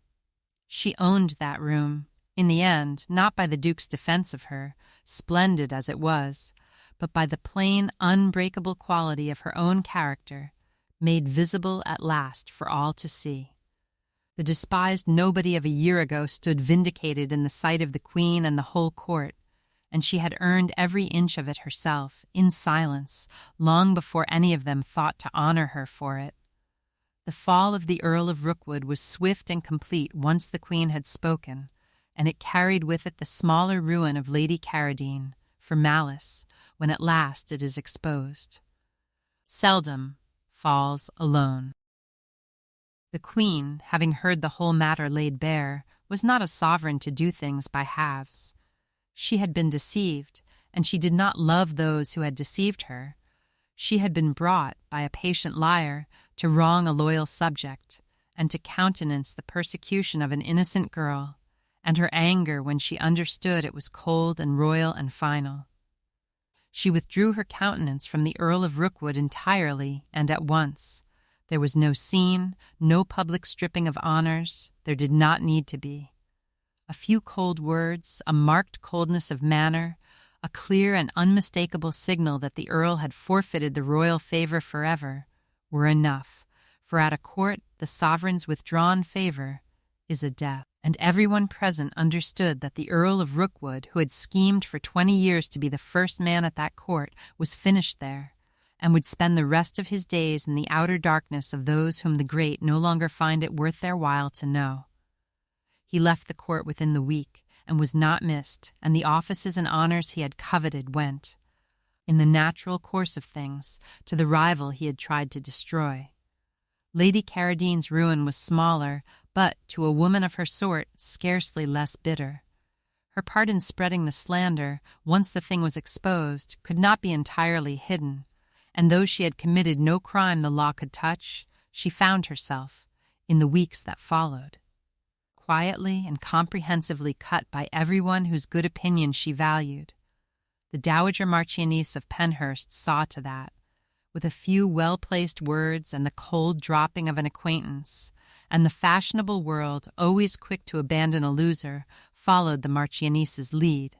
[SPEAKER 1] She owned that room, in the end, not by the Duke's defense of her, splendid as it was, but by the plain, unbreakable quality of her own character, made visible at last for all to see. The despised nobody of a year ago stood vindicated in the sight of the Queen and the whole court, and she had earned every inch of it herself, in silence, long before any of them thought to honor her for it. The fall of the Earl of Rookwood was swift and complete once the Queen had spoken, and it carried with it the smaller ruin of Lady Carradine, for malice, when at last it is exposed. Seldom falls alone. The Queen, having heard the whole matter laid bare, was not a sovereign to do things by halves. She had been deceived, and she did not love those who had deceived her. She had been brought, by a patient liar, to wrong a loyal subject, and to countenance the persecution of an innocent girl, and her anger when she understood it was cold and royal and final. She withdrew her countenance from the Earl of Rookwood entirely and at once. There was no scene, no public stripping of honors. There did not need to be. A few cold words, a marked coldness of manner, a clear and unmistakable signal that the Earl had forfeited the royal favor forever, were enough, for at a court the sovereign's withdrawn favor is a death. And everyone present understood that the Earl of Rookwood, who had schemed for 20 years to be the first man at that court, was finished there, and would spend the rest of his days in the outer darkness of those whom the great no longer find it worth their while to know. He left the court within the week, and was not missed, and the offices and honors he had coveted went, in the natural course of things, to the rival he had tried to destroy. Lady Carradine's ruin was smaller, but, to a woman of her sort, scarcely less bitter. Her part in spreading the slander, once the thing was exposed, could not be entirely hidden, and though she had committed no crime the law could touch, she found herself, in the weeks that followed, quietly and comprehensively cut by everyone whose good opinion she valued. The Dowager Marchioness of Penhurst saw to that, with a few well-placed words and the cold dropping of an acquaintance, and the fashionable world, always quick to abandon a loser, followed the Marchioness's lead.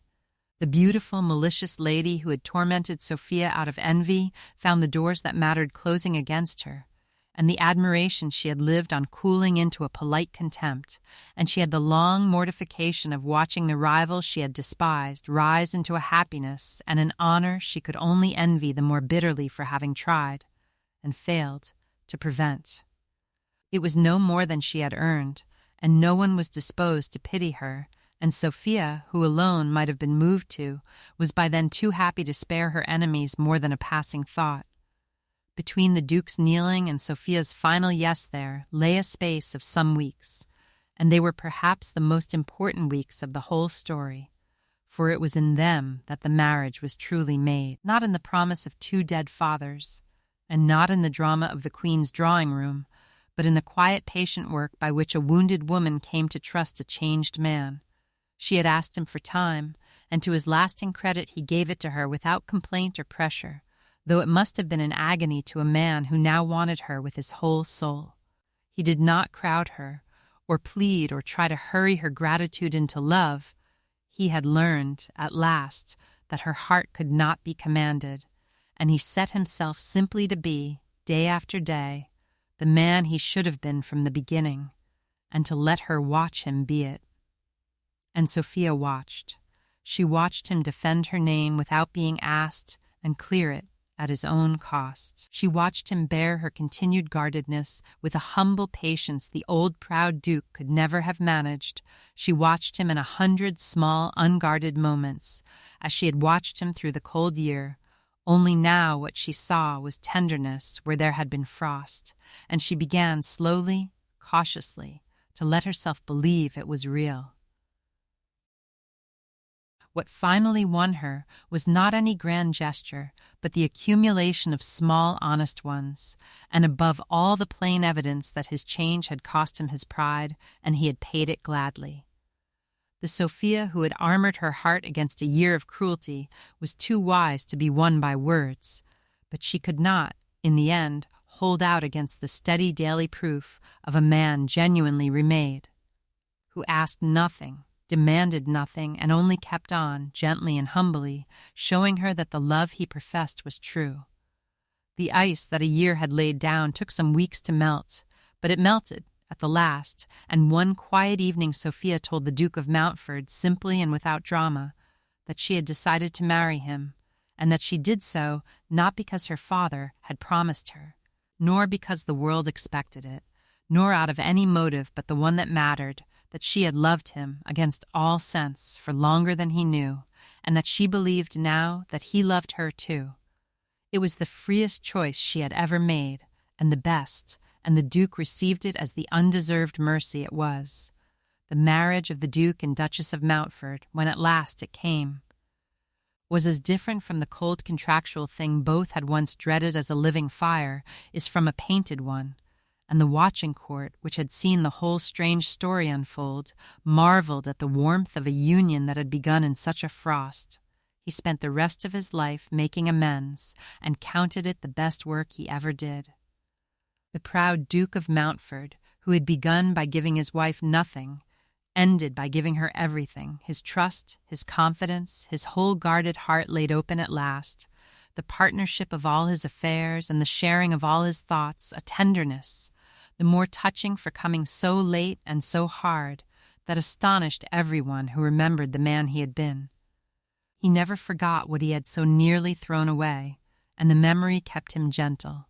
[SPEAKER 1] The beautiful, malicious lady who had tormented Sophia out of envy found the doors that mattered closing against her, and the admiration she had lived on cooling into a polite contempt, and she had the long mortification of watching the rival she had despised rise into a happiness and an honor she could only envy the more bitterly for having tried, and failed, to prevent. It was no more than she had earned, and no one was disposed to pity her, and Sophia, who alone might have been moved to, was by then too happy to spare her enemies more than a passing thought. Between the Duke's kneeling and Sophia's final yes there lay a space of some weeks, and they were perhaps the most important weeks of the whole story, for it was in them that the marriage was truly made, not in the promise of two dead fathers, and not in the drama of the Queen's drawing room, but in the quiet, patient work by which a wounded woman came to trust a changed man. She had asked him for time, and to his lasting credit he gave it to her without complaint or pressure, though it must have been an agony to a man who now wanted her with his whole soul. He did not crowd her, or plead or try to hurry her gratitude into love. He had learned, at last, that her heart could not be commanded, and he set himself simply to be, day after day, the man he should have been from the beginning, and to let her watch him be it. And Sophia watched. She watched him defend her name without being asked and clear it at his own cost. She watched him bear her continued guardedness with a humble patience the old proud Duke could never have managed. She watched him in 100 small, unguarded moments, as she had watched him through the cold year. Only now what she saw was tenderness where there had been frost, and she began slowly, cautiously, to let herself believe it was real. What finally won her was not any grand gesture, but the accumulation of small, honest ones, and above all the plain evidence that his change had cost him his pride, and he had paid it gladly. The Sophia who had armored her heart against a year of cruelty was too wise to be won by words, but she could not, in the end, hold out against the steady daily proof of a man genuinely remade, who asked nothing, demanded nothing, and only kept on, gently and humbly, showing her that the love he professed was true. The ice that a year had laid down took some weeks to melt, but it melted at the last, and one quiet evening Sophia told the Duke of Mountford, simply and without drama, that she had decided to marry him, and that she did so not because her father had promised her, nor because the world expected it, nor out of any motive but the one that mattered, that she had loved him against all sense for longer than he knew, and that she believed now that he loved her too. It was the freest choice she had ever made, and the best, and the Duke received it as the undeserved mercy it was. The marriage of the Duke and Duchess of Mountford, when at last it came, was as different from the cold contractual thing both had once dreaded as a living fire is from a painted one, and the watching court, which had seen the whole strange story unfold, marveled at the warmth of a union that had begun in such a frost. He spent the rest of his life making amends, and counted it the best work he ever did. The proud Duke of Mountford, who had begun by giving his wife nothing, ended by giving her everything, his trust, his confidence, his whole guarded heart laid open at last, the partnership of all his affairs and the sharing of all his thoughts, a tenderness, the more touching for coming so late and so hard, that astonished everyone who remembered the man he had been. He never forgot what he had so nearly thrown away, and the memory kept him gentle.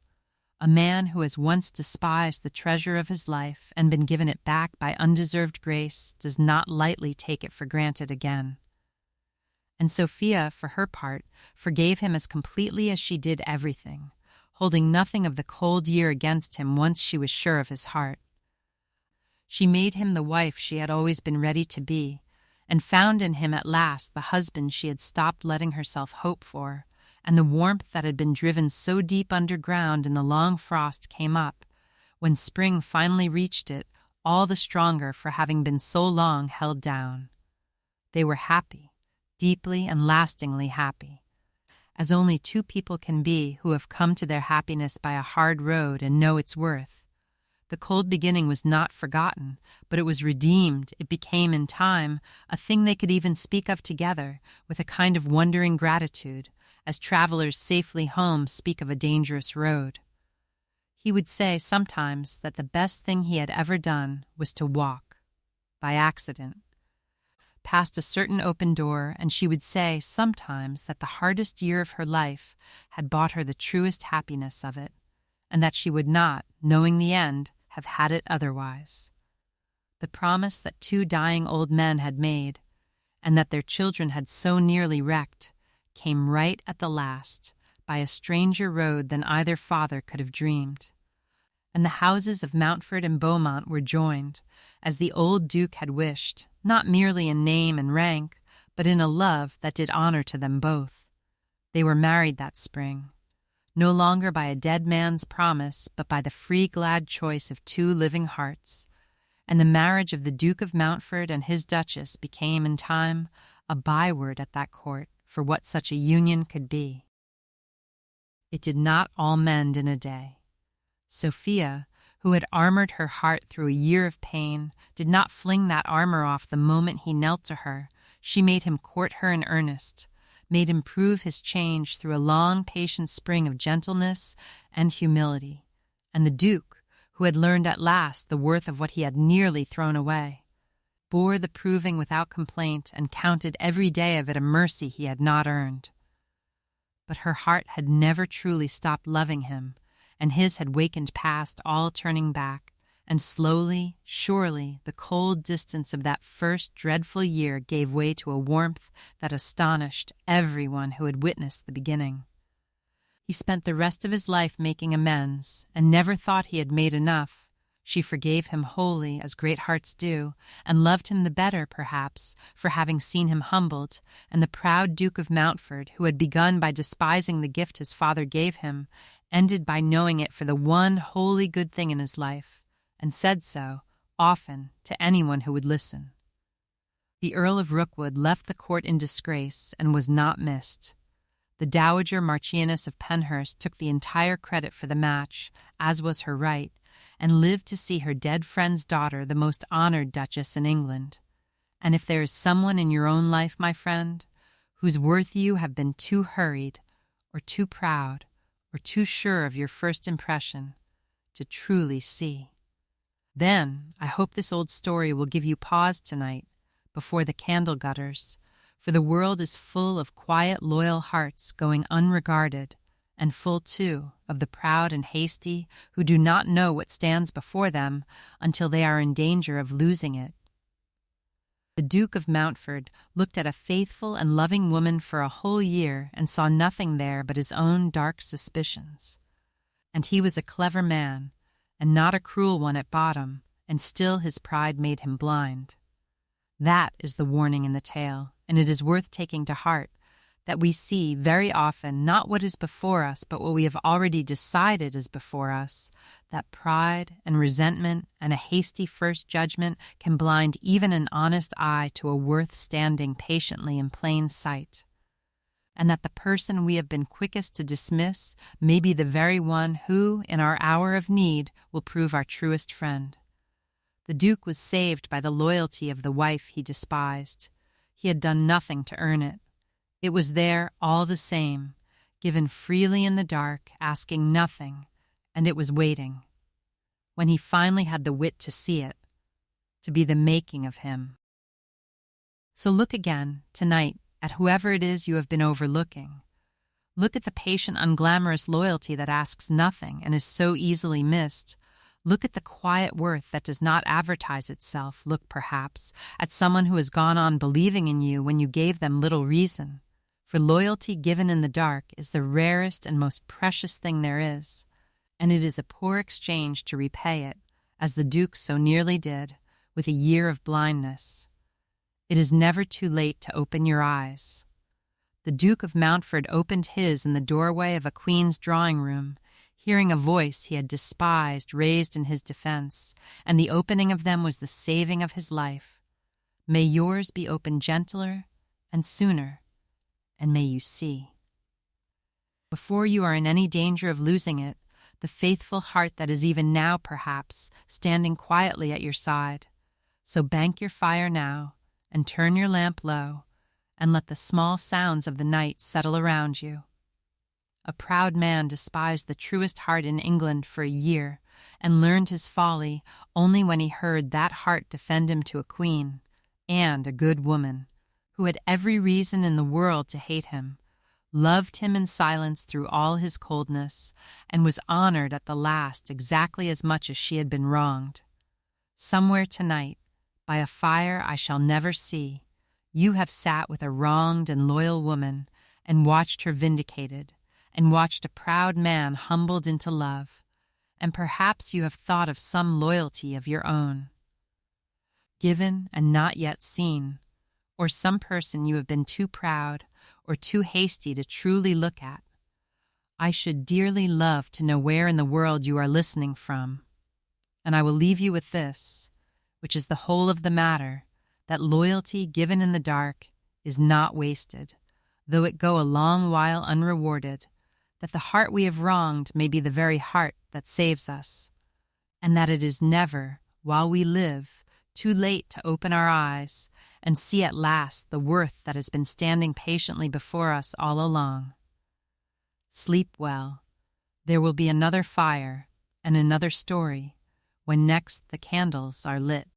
[SPEAKER 1] A man who has once despised the treasure of his life and been given it back by undeserved grace does not lightly take it for granted again. And Sophia, for her part, forgave him as completely as she did everything, holding nothing of the cold year against him once she was sure of his heart. She made him the wife she had always been ready to be, and found in him at last the husband she had stopped letting herself hope for, and the warmth that had been driven so deep underground in the long frost came up, when spring finally reached it, all the stronger for having been so long held down. They were happy, deeply and lastingly happy, as only two people can be who have come to their happiness by a hard road and know its worth. The cold beginning was not forgotten, but it was redeemed. It became, in time, a thing they could even speak of together, with a kind of wondering gratitude, as travelers safely home speak of a dangerous road. He would say sometimes that the best thing he had ever done was to walk, by accident, past a certain open door, and she would say sometimes that the hardest year of her life had bought her the truest happiness of it, and that she would not, knowing the end, have had it otherwise. The promise that two dying old men had made, and that their children had so nearly wrecked, came right at the last, by a stranger road than either father could have dreamed. And the houses of Mountford and Beaumont were joined, as the old Duke had wished, not merely in name and rank, but in a love that did honor to them both. They were married that spring, no longer by a dead man's promise, but by the free, glad choice of two living hearts, and the marriage of the Duke of Mountford and his Duchess became, in time, a byword at that court for what such a union could be. It did not all mend in a day. Sophia, who had armored her heart through a year of pain, did not fling that armor off the moment he knelt to her. She made him court her in earnest, made him prove his change through a long, patient spring of gentleness and humility. And the Duke, who had learned at last the worth of what he had nearly thrown away, bore the proving without complaint and counted every day of it a mercy he had not earned. But her heart had never truly stopped loving him, and his had wakened past all turning back, and slowly, surely, the cold distance of that first dreadful year gave way to a warmth that astonished everyone who had witnessed the beginning. He spent the rest of his life making amends, and never thought he had made enough. She forgave him wholly, as great hearts do, and loved him the better, perhaps, for having seen him humbled, and the proud Duke of Mountford, who had begun by despising the gift his father gave him, ended by knowing it for the one wholly good thing in his life, and said so, often, to anyone who would listen. The Earl of Rookwood left the court in disgrace and was not missed. The Dowager Marchioness of Penhurst took the entire credit for the match, as was her right, and lived to see her dead friend's daughter the most honored Duchess in England. And if there is someone in your own life, my friend, whose worth you have been too hurried, or too proud, or too sure of your first impression, to truly see, then I hope this old story will give you pause tonight before the candle gutters, for the world is full of quiet, loyal hearts going unregarded, and full, too, of the proud and hasty who do not know what stands before them until they are in danger of losing it. The Duke of Mountford looked at a faithful and loving woman for a whole year and saw nothing there but his own dark suspicions. And he was a clever man, and not a cruel one at bottom, and still his pride made him blind. That is the warning in the tale, and it is worth taking to heart, that we see very often not what is before us, but what we have already decided is before us, that pride and resentment and a hasty first judgment can blind even an honest eye to a worth standing patiently in plain sight, and that the person we have been quickest to dismiss may be the very one who, in our hour of need, will prove our truest friend. The Duke was saved by the loyalty of the wife he despised. He had done nothing to earn it. It was there all the same, given freely in the dark, asking nothing, and it was waiting, when he finally had the wit to see it, to be the making of him. So look again, tonight, at whoever it is you have been overlooking. Look at the patient, unglamorous loyalty that asks nothing and is so easily missed. Look at the quiet worth that does not advertise itself. Look, perhaps, at someone who has gone on believing in you when you gave them little reason. For loyalty given in the dark is the rarest and most precious thing there is, and it is a poor exchange to repay it, as the Duke so nearly did, with a year of blindness. It is never too late to open your eyes. The Duke of Mountford opened his in the doorway of a queen's drawing-room, hearing a voice he had despised raised in his defense, and the opening of them was the saving of his life. May yours be opened gentler and sooner, and may you see. Before you are in any danger of losing it, the faithful heart that is even now, perhaps, standing quietly at your side. So bank your fire now, and turn your lamp low, and let the small sounds of the night settle around you. A proud man despised the truest heart in England for a year, and learned his folly only when he heard that heart defend him to a queen, and a good woman, who had every reason in the world to hate him, loved him in silence through all his coldness, and was honored at the last exactly as much as she had been wronged. Somewhere tonight, by a fire I shall never see, you have sat with a wronged and loyal woman, and watched her vindicated, and watched a proud man humbled into love, and perhaps you have thought of some loyalty of your own, given and not yet seen, or some person you have been too proud or too hasty to truly look at. I should dearly love to know where in the world you are listening from, and I will leave you with this, which is the whole of the matter, that loyalty given in the dark is not wasted, though it go a long while unrewarded, that the heart we have wronged may be the very heart that saves us, and that it is never, while we live, too late to open our eyes and see at last the worth that has been standing patiently before us all along. Sleep well. There will be another fire and another story when next the candles are lit.